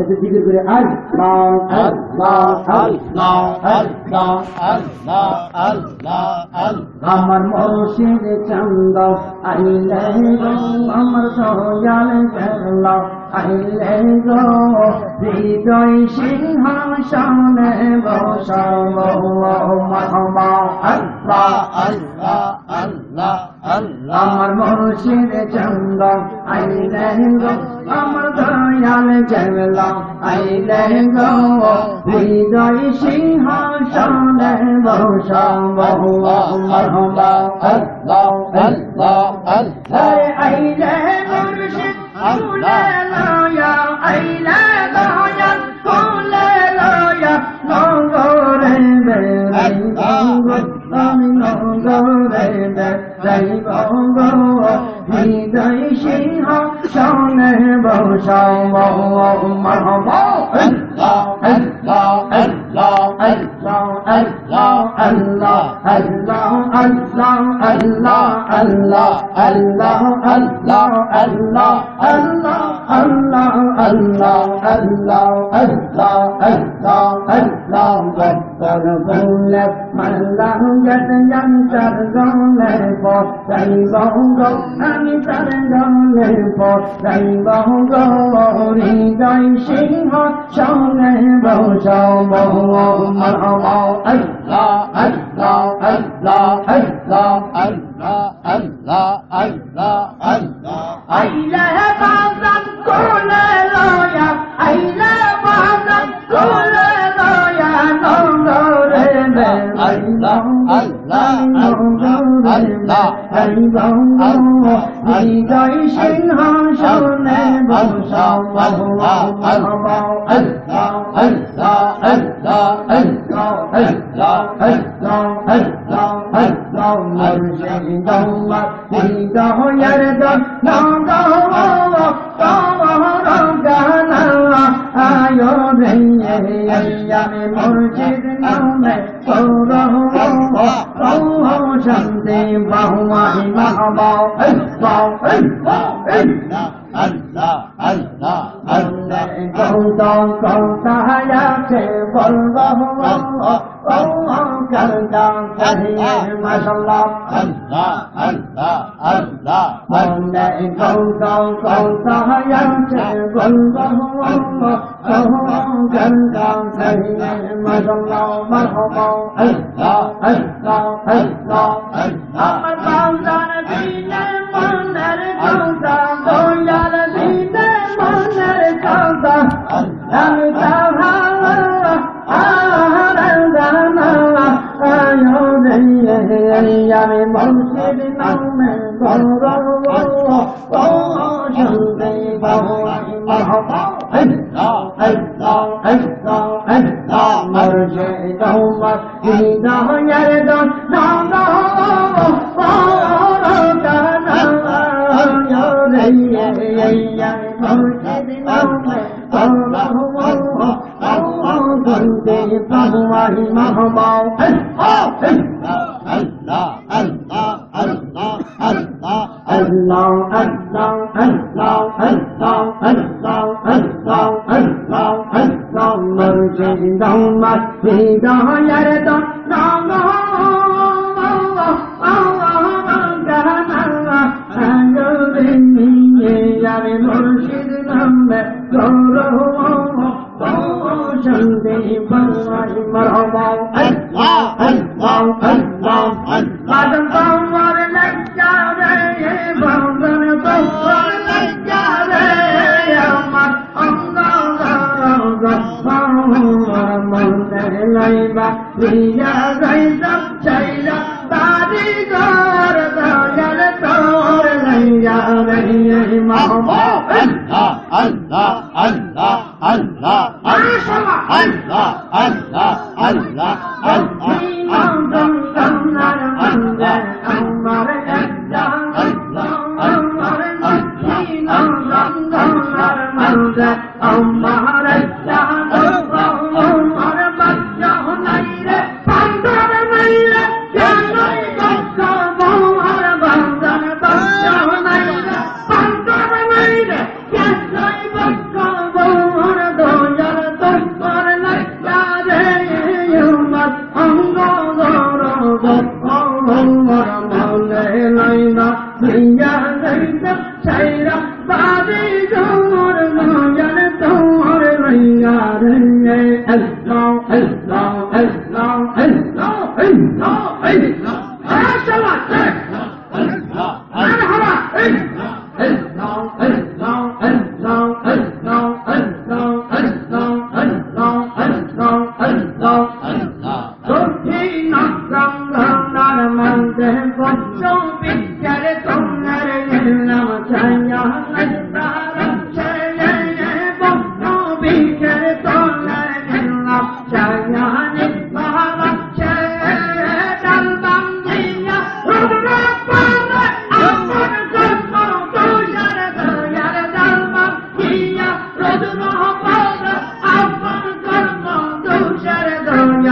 এতে জিকির করে আল্লাহ আল্লাহ আল্লাহ আল্লাহ আল্লাহ আল্লাহ আল্লাহ। আমার মুর্শিদ চন্দ আইলে গো, আমার দয়াল আল্লাহ আইলে গো, হৃদয় সিংহাসনে বসাবো মাহবা আল্লাহ আল্লাহ আল্লাহ আল্লাহ। আমার মুর্শিদ চন্দ আইলে গো, আমার দয়াল কেবলা আইলে গো হৃদয় সিংহাসনে বসা মরহবা আল্লাহ আল্লাহ আল্লাহ আইলে মুর্শিদ ফুলে লয়া আইলে দয়াল ফুলে লয়া নগরে বেড়াই আমি নগরে বেড়াই হৃদয় সিংহাসনে বসা মরহবা আল্লাহ আল্লাহ আল্লাহ আল্লাহ আল্লাহ আল্লাহ আল্লাহ আল্লাহ আল্লাহ আল্লাহ আল্লাহ আল্লাহ আল্লাহ আল্লাহ আল্লাহ আল্লাহ আল্লাহ আল্লাহ আল্লাহ বক্তর বলে মাল্লাহ গত যন্তর গলে পতাই বঙ্গ আমি তার গলে পতাই বঙ্গ হৃদয় সিংহ সনে বসা মরহবা আল্লাহ আল্লাহ আল্লাহ আল্লাহ আল্লাহ আল্লাহ আল্লাহ আল্লাহ আইলে বাজান কোলে লয়া আইলে বাজান কোলে লয়া নগরে আল্লাহ আল্লাহ আল্লাহ হৃদয় সিংহাসনে বসা মরহবা আল্লাহ আল্লাহ আল্লাহ আল্লাহ আল্লাহ আল্লাহ আল্লাহ আল্লাহ মুর্শিদ আল্লাহ হৃদয়ের গানা আয়ো রে আমি মুর্শিদ নামে শান্তি বাহুমাই মাহবা আল্লাহ আল্লাহ আল্লাহ আল্লাহ গৌতম কৌতায়াতে বলবো করতাম কহিয়ে মাশাল্লাহ আল্লাহ আল্লাহ আল্লাহ বন্দে গৌতম কৌতায়াতে বলবো করতাম কহিয়ে মাশাল্লাহ মারহাবা আল্লাহ আল্লাহ আল্লাহ আল্লাহ আমার বান্দার দিনে মনের কথা দয়াল দিনে মনের কথা আমি তাহা আমি মুর্শিদ নামে শান্তি বাহুমাই মারহাবা আল্লাহ আল্লাহ আল্লাহ আল্লাহ মুর্শিদ আল্লাহ হৃদয়ের গানা মুর্শিদ নামে বাহুমাই মারহাবা আল্লাহ আল্লাহ আল্লাহ আল্লাহ Allah, Allah, Allah, Allah, Allah, Allah, Allah, Allah, Murshid Ahmad, Hidayar Dana, Murshid Ahmad, Shandi Bhai Marhaba, Allah, Allah, Allah, Allah. Adam Bawar Lakshare, Bawar Bawar Lakshare, Amar Allah, Mande Laiba, Liya Zaida, Chaila, Tadi Gar, Dayal Tor, Laiya, Laiya, Mahaba, Allah, Allah, Allah, Allah, Allah, Allah, Allah, Allah, Allah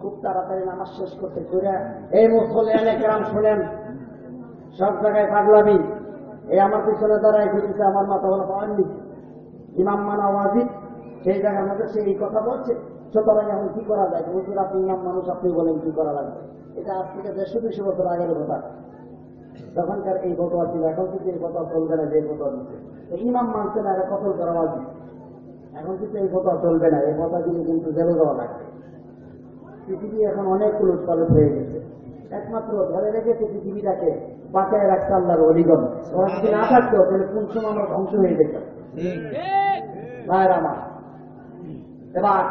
খুব তাড়াতাড়ি নামাজ শেষ করতে করে এই মুসল্লিয়ানে কেরাম শুনেন, সব জায়গায় পাগলামি। এই আমার পিছনে দাঁড়ায় ঘুরতেছে, আমার মাথা বলা পাওয়াননি, ইমাম মানা ওয়াজিব, সেই জায়গার মধ্যে সে এই কথা বলছে। সুতরাং এখন কি করা যায়? হুজুর আপনি ইমাম মানুষ, আপনি বলেন কি করা লাগবে। এটা আজ থেকে 150-200 বছর আগের কথা। তখনকার এই ফতোয়া ছিল, এখন কিন্তু এই ফতোয়া চলবে না। যে ফতোয়া দিচ্ছে ইমাম মানছে না, এটা কতল করা উচিত। এখন কিন্তু এই ফতোয়া চলবে না, এই ফতোয়াগুলি কিন্তু জেলে দেওয়া লাগবে। পৃথিবী এখন অনেক উলট পালট হয়ে গেছে। একমাত্র ধরে রেখেছে পৃথিবীটাকে বাঁচায় রাখতে আল্লাহর অলিগম। ওরা যদি না থাকতো তাহলে কোন সময় আমরা ধ্বংস হয়ে যেত। ভাইয়ের আমার, এবার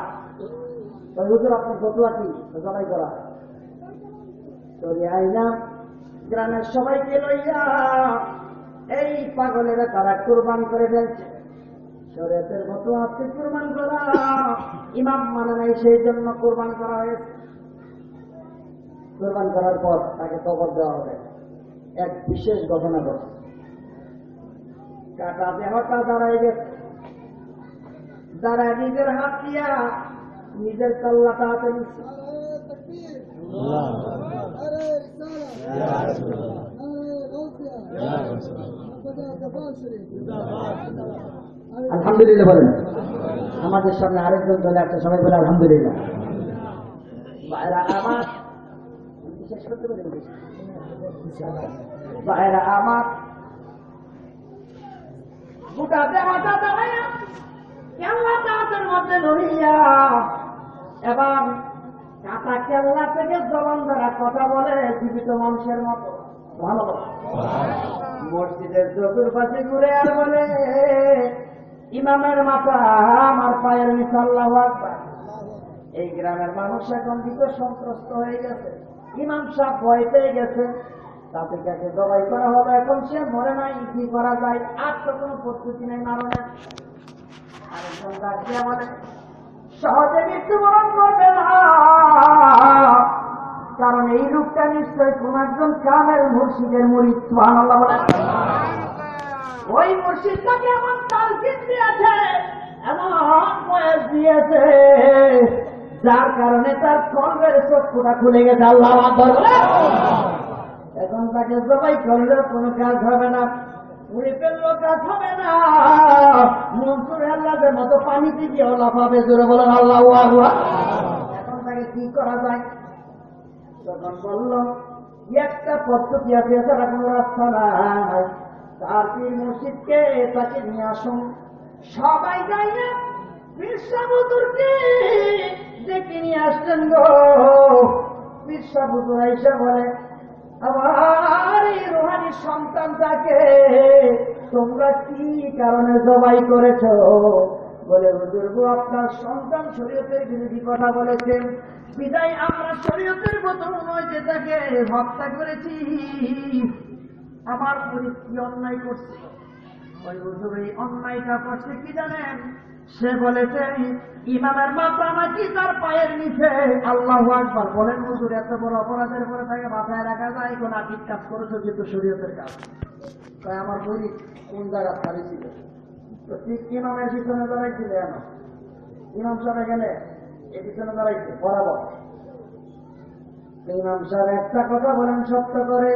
হুজুর আপনার ফতোয়া কি? জবাই করা আইনা গ্রামের সবাইকে লইয়া এই পাগলেরা তারা কোরবান করে ফেলছে। শরীয়তের মতো আছে কোরবান করা, ইমাম মানে নাই, সেই জন্য কোরবান করা হয়েছে। কোরবান করার পর তাকে কবর দেওয়া হবে। এক বিশেষ ঘটনা ঘটে, কাটা দেহটা দাঁড়ায় গেছে, দাঁড়ায় নিজের হাত দিয়া নিজের কল্লাটা হাতে নিচ্ছে। আলহামদুলিল্লাহ বলেন। আমাদের সামনে আরেকজন দলে আছে, সবাই বলে আলহামদুলিল্লাহ। ভাইরা আমার, বিশেষ করতে পারেন, ভাইরা আমার, গোটা দেওয়াটা দাঁড়াইয়া কেল্লাটা হাতের মধ্যে ধরিয়া এবং কাটা কেল্লা থেকে জবান দ্বারা কথা বলে জীবিত মানুষের মতো। ভালো মসজিদের চতুর্পাশে ঘুরে আর বলে, ইমামের মাথা আমার পায়ের নিচে, আল্লাহু আকবার। এই গ্রামের মানুষ এখন ভীত সন্ত্রস্ত হয়ে গেছে, ইমাম সাহেব ভয় পেয়ে গেছে, তাতে তাকে জবাই করা হবে। এখন সে মরে নাই, কি করা যায়? আর তো কোনো প্রস্তুতি নেই, মারো না। আরেকজন ডাকিয়া বলে, সহজে মৃত্যুবরণ করবে না, কারণ এই রূপটা নিশ্চয় কোন একজন কামেল মুর্শিদের মুরিদ। সুবহানাল্লাহ বলে। ওই মুর্শিদ তাকে এমন তালকিন দিয়েছে, এমন বয়স দিয়েছে, যার কারণে তার কলবের চক্ষুটা খুলে গেছে। আল্লাহু আকবার বলে। এখন তাকে জবাই করলেও কোনো কাজ হবে না, উড়ে ফেললেও কাজ হবে না, মনসুর আল্লাহদের মতো পানিতে গিয়ে লাফাবে। জোরে বলেন আল্লাহু আকবার। এখন তাকে কি করা যায়? তখন বলল, একটা পদ্ধতি আছে, এছাড়া কোনো রাস্তা নাই। তার পীর মুর্শিদকে তাকে নিয়ে আসুন। সবাই যাইয়া পীর সাহেব হুজুরকে ডেকে নিয়ে আসলেন গো। পীর সাহেব হুজুর আইসা বলে, আমার এই রুহানি সন্তানটাকে তোমরা কি কারণে জবাই করেছ? বলে, হুজুর গো, আপনার সন্তান শরীয়তের বিরোধী কথা বলেছেন, বিদায় আমরা শরীয়তের মতো নয় তাকে হত্যা করেছি। আমার মুরিদ কি অন্যায় করছে? ওই হুজুর এই অন্যায়টা করছে কি জানেন? সে বলেছে ইমামের মাথা নাকি তার পায়ের নিচে। আল্লাহু আকবার বলেন। হুজুর, এত বড় অপরাধের পরে তাকে মাথায় রাখা যায়? কোন আকিদ কাজ করেছো, যেহেতু শরীয়তের কাজ। তাই আমার মুরিদ কোন জায়গা ছাড়িয়েছিল? তো ঠিক ইমামের পিছনে দাঁড়াইছিল। এখন ইমাম সাহেব গেলে এই পিছনে দাঁড়াইছে বরাবর। ইমাম সাহেব একটা কথা বলেন সত্য করে,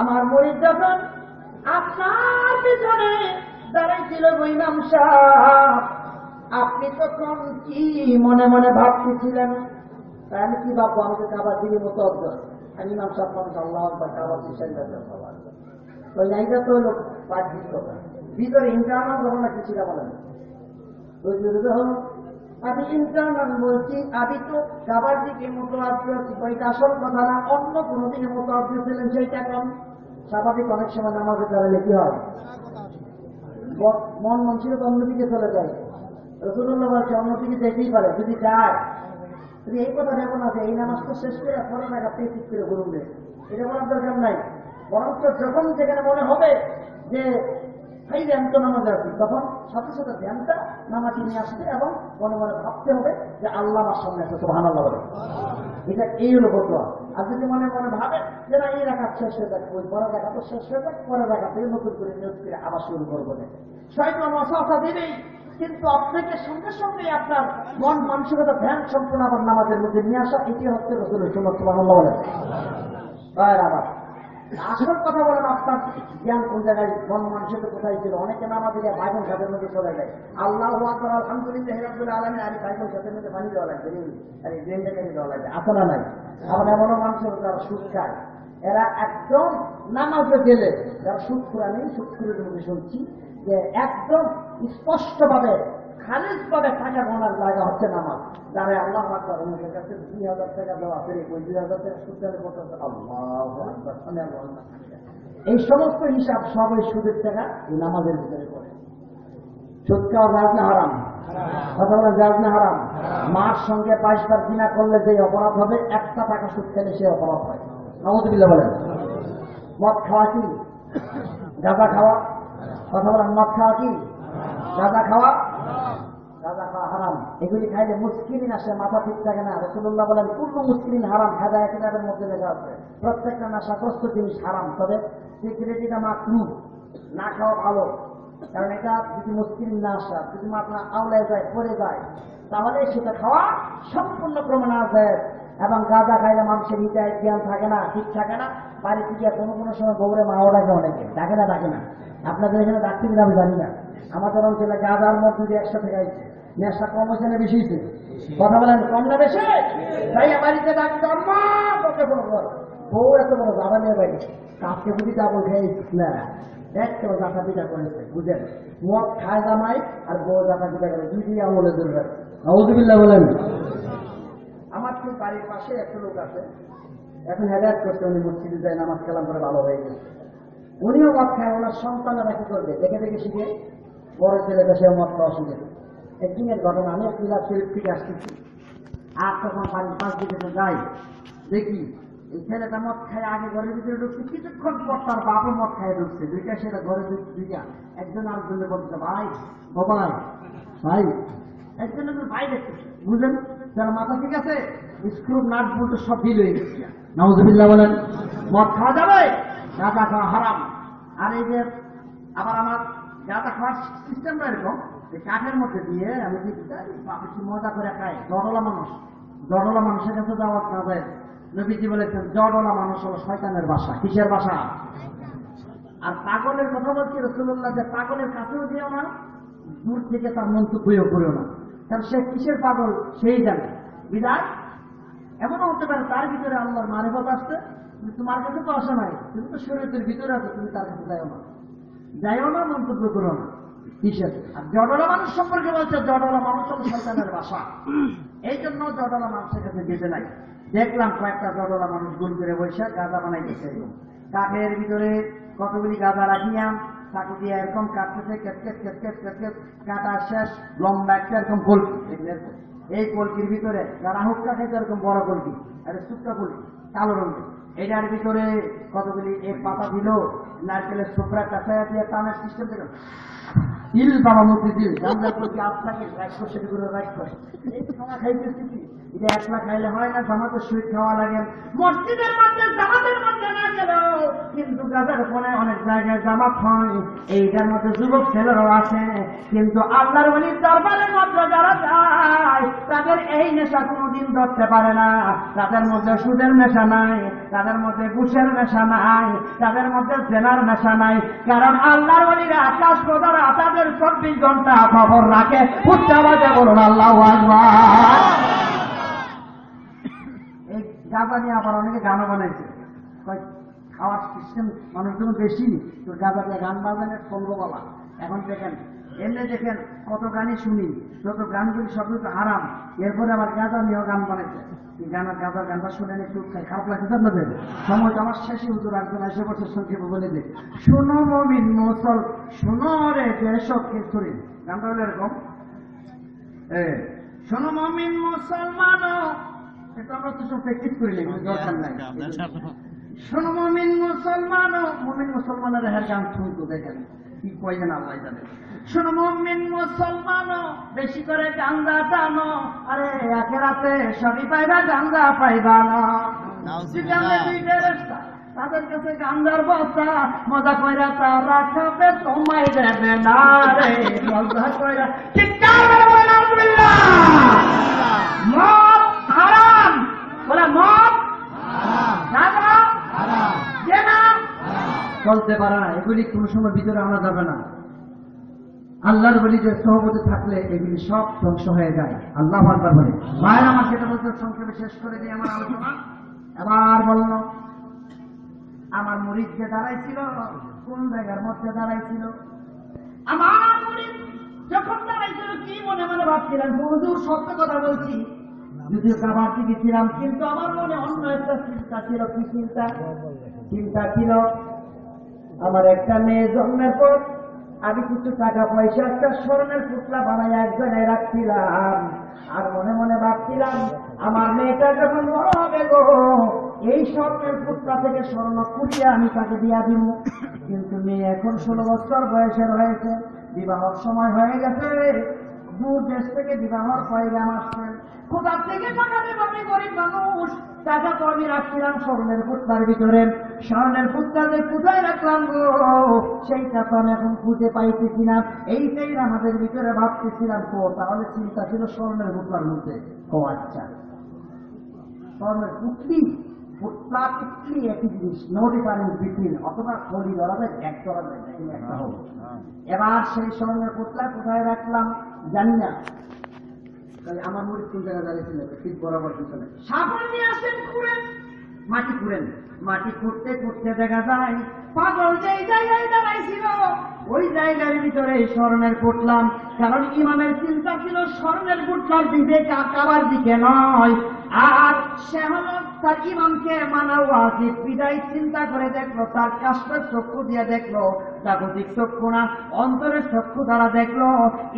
আমার মুরিদ যখন আপনার পিছনে দাঁড়াইছিল ইমাম সাহেব, আপনি তখন কি মনে মনে ভাবতেছিলেন? তাই আমি কি ভাববো? আমাকে কাবার দিকে মতো অর্জন। আমি ইমাম সাহেব মানুষ, আল্লাহ আকবার, কাবার দিচ্ছেন। তো এইটা তো হলো বাহ্যিক কথা, ভিতরে ইন্টারনাল ঘটনা কিছুটা বলেন। আমি ইন্টারনাল বলছি, আমি তো কাবার দিকে মতো আছি, ওইটা আসল কথা না, অন্য কোনো দিকে মতো আপনি ছিলেন, সেইটা কম স্বাভাবিক। অনেক সময় নামাজে দাঁড়ালে কি হয়, মন মানসিকতা অন্যদিকে চলে যায়। রাসূলুল্লাহ বলছে অন্যদিকে যেতেই পারে যদি চায়। তুমি এই কথা ভেবো না যে এই নামাজটা শেষ করে পরে না আপনি ঠিক করে ঘুরুন দেয়, এটা বলার দরকার নাই। বরঞ্চ যখন যেখানে মনে হবে যে এই ধ্যান তো নামাজ আসবে, তখন সাথে সাথে ধ্যানটা নামাজে নিয়ে আসবে এবং মনে মনে ভাবতে হবে যে আল্লাহ আমার সামনে আছে। সুবহানাল্লাহ বলে। এটা এই হলো ফতোয়া। আর যদি মনে মনে ভাবে যে না এই রাকাত শেষ হয়ে যাক, ওই পরে রাকাত শেষ হয়ে যাক, পরে রাকাত থেকে নতুন করে নিয়োগ করে আবার শুরু করবো না, শয়তান ওয়াসওয়াসা দিবেই। কিন্তু আপনাকে সঙ্গে সঙ্গে আপনার মন মানসিকতা ধ্যান সম্পূর্ণ আবার নামাজের মধ্যে নিয়ে আসা, এটি হচ্ছে রসুলের সুন্নাত। সুবহানাল্লাহ বলেন। আবার আসল কথা বলেন, আপনার জ্ঞান কোন জায়গায়, মন মানসিকতা কোথায় ছিল? অনেকে নামাজ দিয়ে বাইবেল খাতের মধ্যে চলে যায়। আল্লাহু আকবার আলহামদুলিল্লাহ রাব্বিল আলামিন, আর বাইবেল খাতের মধ্যে পানি দেওয়া লাগবে, আর ড্রেনটা কেটে দেওয়া লাগবে। আসলে নাই। আবার এমনও মানুষ যারা সুদ খায়, এরা একদম নামাজে গেলে, যারা সুদ খোরা নেই, সুদ খুরের মধ্যে শুনছি যে একদম স্পষ্টভাবে খালিজভাবে টাকা গোনার জায়গা হচ্ছে নামাজ। যারা আল্লাহ আকবার অনেকের কাছে 2000 টাকা দেওয়া ফেরে, ওই 2000 টাকা সুদের মতো আল্লাহু আকবার, এই সমস্ত হিসাব সব ওই সুদের টাকা এই নামাজের ভিতরে করে। সুদ খাওয়া জায়েজ না হারাম? কথা বলা জায়েজ না হারাম? মার সঙ্গে 22 বার জিনা করলে যে অপরাধ হবে, একটা টাকা সুদ খেলে সে অপরাধ হয়। নাউযুবিল্লাহ বলেন। মদ খাওয়া কি? গাঁজা খাওয়া? কথা বলেন, মদ খাওয়া কি? গাঁজা খাওয়া? গাঁজা খাওয়া হারাম। এগুলি খাইলে মুশকিলিন আসে, মাথা ঠিক থাকে না। রাসূলুল্লাহ বলেন, কুল্লু মুশকিলিন হারাম। হেদায়েত কিতাবের মধ্যে লেখা আছে প্রত্যেকটা নেশাগ্রস্ত জিনিস হারাম, তবে সিগারেটটা মাকরুহ, না খাওয়া ভালো। কারণ এটা যদি মুশকিলিন না আসে, যদি মাথা আওলায় যায়, পড়ে যায়, তাহলে সেটা খাওয়া সম্পূর্ণ প্রমাণ আছে। এবং গাঁজা খাইলে মানুষের হৃদয় জ্ঞান থাকে না, ঠিক থাকে না। বাড়িতে গিয়ে কোনো কোনো সময় বউরে মাও ডাকে, অনেকে ডাকে না, ডাকে না। আপনাদের এখানে ডাকতে কিনা আমি জানি না। আমাদের অঞ্চলে গাঁজার মধ্যে দিয়ে 100 টাকা হয়েছে। নেশা কম হয়েছে না বেশি হয়েছে? কথা বলেন, কম না বেশি? তাই বাড়িতে ডাকতে বউ এত বড় গাঁজা নিয়ে বাইরে কাজকে বুঝি তা বলছে না, দেখতে জাতা পিঠা করেছে, বুঝেন? মদ খায় জামাই আর বউ জাতা পিঠা করে, দুই দিয়ে আমলে ধরে। নাউযুবিল্লাহ বলেন। আমার সেই বাড়ির পাশে একটা লোক আছে, এখন হেদায়েত করতে, উনি মসজিদে যায়, নামাজ কালাম করে ভালো হয়ে গেছে। উনিও মদ খায়, ওনার সন্তানরা কি করবে? দেখে দেখে শিখে বড় ছেলে দেশে মদ খাওয়া শিখে। একদিনের ঘটনা, আমি ক্লাস শরীফ থেকে আসতেছি, আর তখন বাড়ির পাশ দিকে যাই, দেখি এই ছেলেটা মদ খায় আগে ঘরের ভিতরে ঢুকছে, কিছুক্ষণ পর তার বাপও মদ খায় ঢুকছে। দুইটা ছেলে ঘরে দুইটা, একজন আরেকজনে বলছে, ভাই বাবাই ভাই, একজন ভাই দেখতেছে, বুঝলেন? যারা মাথা ঠিক আছে, স্ক্রু নাট বলতে সব ঢিল হয়ে গেছে। নাউযুবিল্লাহ বলেন। মদ খাওয়া যাবে, গাঁজা খাওয়া হারাম। আর এই যে আবার আমার গাঁজা খাওয়ার সিস্টেমটা এরকম, কাঠের মধ্যে দিয়ে আমি বেশি মজা করে খাই। জড়লা মানুষ, জড়লা মানুষের কাছে যাওয়া না যায়। নবীজি বলেছেন, জড়লা মানুষ হলো শয়তানের বাসা। কিসের বাসা? আর পাগলের কথা বলছি রাসূলুল্লাহ, যে পাগলের কাছেও যেও না, দূর থেকে তার মন্তব্যও করিও না, কারণ সে কিসের পাগল সেই জানে। বিদায় এমনও হতে পারে তার ভিতরে আল্লাহর মারিফত আসছে, কিন্তু তোমার কাছে তো আসে নাই, তুমি তো শরীয়তের ভিতরে আছে, তুমি তার কাছে যাইও না, যাইও না, মন্তব্য করো না। কিসের? আর জড়লা মানুষ সম্পর্কে বলছে, জড়লা মানুষ হল শয়তানের বাসা। এই জন্য জড়লা মানুষের কাছে যেতে নাই। দেখলাম কয়েকটা জড়লা মানুষ গোল করে বৈশাখ গাঁজা বানাইতেছে, কাঠের ভিতরে কতগুলি গাঁজা রাখিয়াম, চাকু দিয়ে এরকম কাটতেছে, কেটকেট কেটকেট কেটকেট, কাটা শেষ, লম্বা একটা এরকম কলকি, এই কলকির ভিতরে যারা হুক্কা খাইতে এরকম বড় কলকি, একটা সুক্কা কলকি কালো রঙের, এটার ভিতরে কতগুলি এক পাতা দিল, নারকেলের ছোকরা কাঁচাইয়া দিয়ে টানের সিস্টেম থেকে দিল বাবা মধ্যে দিল, গাঁজার প্রতি আপনাকে রাগ করে সেটা করে রাগ করে এই খাওয়া খাইতেছি কি? এটা একলা খাইলে হয় না, জামাতের সহিত খাওয়া লাগে। মসজিদের মধ্যে জামাতের মধ্যে না গেলেও কিন্তু গাজার ফোনে অনেক জায়গায় জামাত হয়, এইটার মধ্যে যুবক ছেলেরাও আছে, কিন্তু আল্লাহর ওলির দরবারের মধ্যে যারা যায় তাদের এই নেশা কোনোদিন ধরতে পারে না। তাদের মধ্যে সুদের নেশা নাই, তাদের মধ্যে ঘুষের নেশা নাই, তাদের মধ্যে জেনার নেশা নাই, কারণ আল্লাহর ওলিরা আকাশ প্রদারা তাদের 24 ঘন্টা খবর রাখে। উচ্চাবাজে বলুন আল্লাহু আকবার। এই গাঁজা নিয়ে আবার অনেকে গানও বানাইছে, খাওয়ার সিস্টেম মানুষজন বেশি, তো গাঁজা দিয়ে গান বাজানের সঙ্গবালা। এখন দেখেন, এমনি দেখেন কত গানই শুনি, যত গানগুলি সব কিছু হারাম, এরপরে আবার গাঁজা নিয়েও গান বানাইছে। গাঁজার গানটা শুনে একটু খারাপ লাগছে আপনাদের? সময় আমার শেষে হুজুর একজন এসে বছর সংক্ষেপে বলে যে, শুনো মুমিন মুসল, শুনো রে দেশক কিশোরী। গানটা হলো এরকম, শোনো মুমিন মুসলমান, এটা আমরা তো সব প্র্যাকটিস করি না, দরকার নাই। শোনো মুমিন মুসলমান, মুমিন মুসলমানের হের গান শুনতো, দেখেন কি কয়েন আল্লাহ জানে। শোনো মুমিন মুসলমান, বেশি করে গাঁজা টানো, আরে আখেরাতে সবই পাইবা, গাঁজা পাইবা না। তাদের কাছে গাঞ্জার বস্তা মজা কইরা তারা খাবে তোমায় দেবে না রে মজা কইরা চিৎকার করে বলেন আলহামদুলিল্লাহ। মদ হারাম, বলে মদ গাঁজা জেনা চলতে পারে না, এগুলি কোন সময় ভিতরে আনা যাবে না। আল্লাহর ওলিদের সহবতে থাকলে এগুলি সব ধ্বংস হয়ে যায়। আল্লাহ আকবার বলে। ভাইরা আমার সেটা বলতে সংক্ষেপে শেষ করে দিয়ে আমার আলোচনা এবার বলল, আমার মুরিদ যে দাঁড়াইছিল কোন জায়গার মধ্যে দাঁড়াইছিল? আমার মুরিদ যখন দাঁড়াইছিল কি মনে মনে ভাবছিলেন, হুজুর সত্য কথা বলছি, যদিও কাবার দিকে ছিলাম, কিন্তু আমার মনে অন্য একটা চিন্তা ছিল। কি চিন্তা? চিন্তা ছিল আমার একটা মেয়ে জন্মের পর আমি কিছু টাকা পয়সা একটা স্বর্ণের পুতলা বানাই এক জায়গায় রাখছিলাম, আর মনে মনে ভাবছিলাম আমার মেয়েটা যখন বড় হবে গো, এই স্বর্ণের পুতলা থেকে স্বর্ণ কুটিয়ে আমি তাকে দিয়া দিব। কিন্তু মেয়ে এখন 16 বছর বয়সের হয়েছে, বিবাহর সময় হয়ে গেছে, দূর দেশ থেকে বিবাহর পয়গাম আসছে, কোথা থেকে টাকা দেব? আমি গরিব মানুষ, টাকা তো আমি রাখছিলাম স্বর্ণের পুতলার ভিতরে, স্বর্ণের পুতলাতে কোথায় রাখলাম গো, সেইটা তো আমি এখন খুঁজে পাইতেছি না। এইটাই আমাদের ভিতরে ভাবতেছিলাম। তো তাহলে চিন্তা ছিল স্বর্ণের পুতলার মধ্যে। ও আচ্ছা, স্বর্ণের পুতলি পুতলা পুতলি একই জিনিস, নো ডিফারেন্স বিটুইন, অথবা খড়ি ধরা যায়, এক ধরা যায়, একটা হোক। এবার সেই স্বর্ণের পুতলা কোথায় রাখলাম জানি না। তাহলে আমার মুড়ি কোন জায়গায় দাঁড়িয়েছিল? ঠিক বরাবর পিছনে। সাবল নিয়ে আসেন, খুঁড়েন, মাটি খুঁড়েন, মাটি খুঁড়তে খুঁড়তে দেখা যায় পাগল যেই জায়গায় দাঁড়াইছিল ওই জায়গার ভিতরে স্বর্ণের পুতলাম। কারণ ইমামের চিন্তা ছিল স্বর্ণের পুতলার দিকে, কাবার দিকে নয়। আর সে হলো তার ইমামকে মানা ওয়াজিব, বিদায় চিন্তা করে দেখলো, তার কাষ্ঠের চক্ষু দিয়ে দেখলো, জাগতিক চক্ষু না অন্তরের চক্ষু দ্বারা দেখলো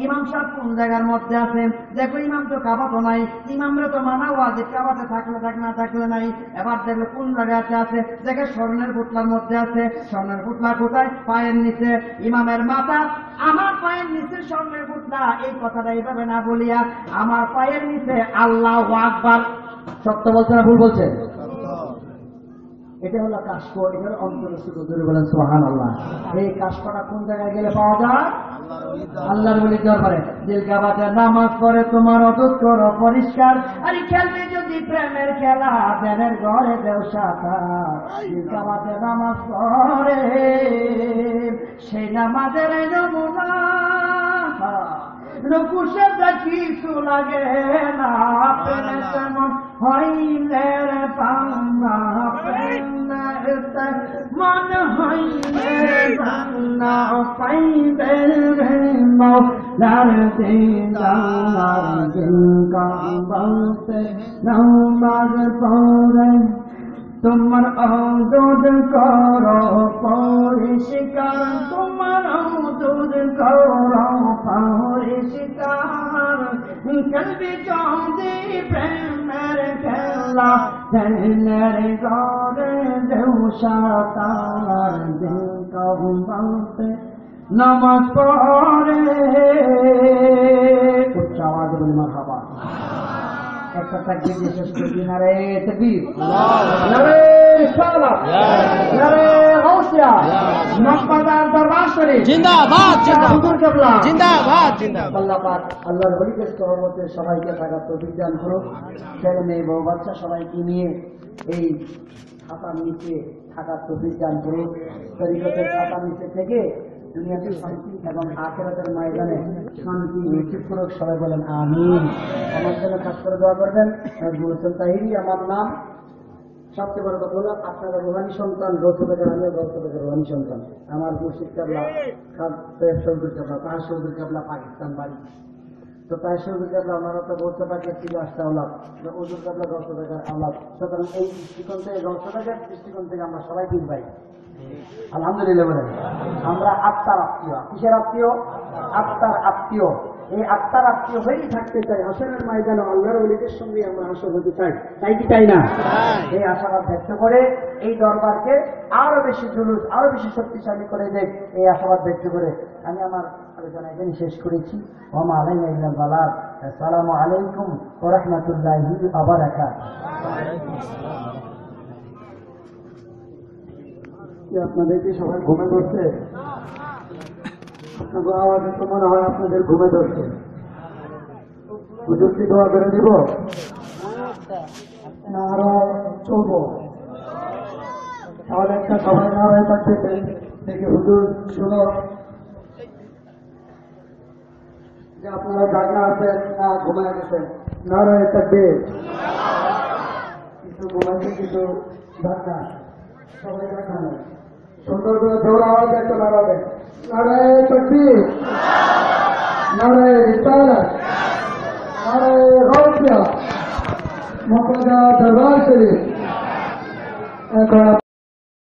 ইমাম সাহেব কোন জায়গার মধ্যে আছে। দেখো ইমাম তো কাবা তো নাই, ইমামরা তো মানা ওয়াজিব, কাবাতে থাকলে থাক না থাকলে নাই। এবার দেখলো কোন জায়গাতে আছে, দেখে স্বর্ণের পুতলার মধ্যে আছে। স্বর্ণের পুতলা কোথায়? পায়ের নিচে। ইমামের মাথা আমার পায়ের নিচে স্বর্ণের পুতলা, এই কথাটা এইভাবে না বলিয়া আমার পায়ের নিচে আল্লাহু আকবার। সত্য বলছে না ভুল বলছে? এটা হলো কাশফ, এটা হলো অন্তরস্থ। বলেন সুবহানাল্লাহ। এই কাশফটা কোন জায়গায় গেলে পাওয়া যায়? আল্লাহর ওলির দরবারে। দিলকাবাতে নামাজ পড়ে তোমার অটুট করো পরিষ্কার, আরে খেলতে যদি প্রেমের খেলা দেনের ঘরে দেও সাথা। দিলকাবাতে নামাজ পড়ে সেই নামাজের নমুনা, রকুশে কিছু লাগে না, প্রেমে তেমন হইলে পান্না, প্রেমের মন হইলে জান্না পাইবে রে মওলার দিদার। দিল কাবাতে নামাজ পড়ে তোমার অদুদ করো পরিষ্কার, তোমার অদুদ করো পরিষ্কার। কলবি যদি প্রেমের খেলা দেনের ঘরে দেও সাতার। দিল কাবাতে নামাজ পড়ে। উচ্চ আওয়াজ বলি মারহাবা। একটা তাকবীর দিয়ে শেষ করবি। নারে তাকবীর, নারে সালাত, নারে গাউসিয়া, নকশবন্দার দরবার শরীফ জিন্দাবাদ, হুজুর কিবলা জিন্দাবাদ, জিন্দাবাদ। আল্লাহ পাক আল্লাহর ওলিদের সহমতে সবাইকে থাকার তৌফিক দান করুন। ছেলে মেয়ে বউ বাচ্চা সবাইকে নিয়ে এই খাতার নিচে থাকার তৌফিক দান করুন। তরিকতের খাতার নিচে থেকে দুনিয়াতে শান্তি এবং আখিরাতের ময়দানে শান্তি নিশ্চিত করুক। সবাই বলেন আমিন। আমার জন্য খাস করে দোয়া করবেন। গুলশান তাহিরি আমার নাম। সবচেয়ে বড় কথা হলো আপনারা রোহানি সন্তান, গৌসুবেগের, আমিও গৌসুবেগের রোহানি সন্তান। আমার মুর্শিদ কাবলা সৌদুর কাবলা, তার সৌদুর কাবলা পাকিস্তান বাড়ি। তো তাই সৌদুর কাবলা ওনারা তো গৌসুবেগের ছিল 8টা আওলাদ, ওজুর কাবলা গৌসুবেগের আওলাদ। সুতরাং এই দৃষ্টিকোণ থেকে, গৌসুবেগের দৃষ্টিকোণ থেকে আমরা সবাই তিন ভাই। আলহামদুলিল্লাহ বলেন। আমরা আত্মার আত্মীয়। কিসের আত্মীয়? আত্মার আত্মীয়। এই আত্মার আত্মীয় হয়েই থাকতে চাই। হাসরের ময়দানে আল্লাহর ওলিদের সঙ্গে আমরা হাসর হতে চাই। তাই কি চাই না? এই আশাবাদ ব্যক্ত করে এই দরবারকে আরো বেশি জুলুস, আরো বেশি শক্তিশালী করে দেয়, এই আশাবাদ ব্যক্ত করে আমি আমার আলোচনা এখানে শেষ করেছি। ওমা আলাইনা ইল্লাল বালাগ। আসসালামু আলাইকুম ওয়া রাহমাতুল্লাহি ওয়া বারাকাতুহু। কি আপনাদের কি সবাই ঘুমে ধরছে? আপনাদের আওয়াজে তো মনে হয় আপনাদের ঘুমে ধরছে। হুজুর কি দোয়া করে দিব না আরো চলবো? তাহলে একটা সবাই না হয়ে থাকতে দেখে হুজুর শুনো যে আপনারা জাগনা আছেন না ঘুমায় গেছেন। না রয়ে থাকবে কিছু ঘুমাইছে কিছু জাগনা, সবাই জাগনা নেই। সুন্দর করে জোর আওয়াজ একটা নাড়াবেন। নারায়ে তাকবীর, নারায়ে রিসালাত, নারায়ে গাউসিয়া, মুর্তজা দরবার শরীফ। এখন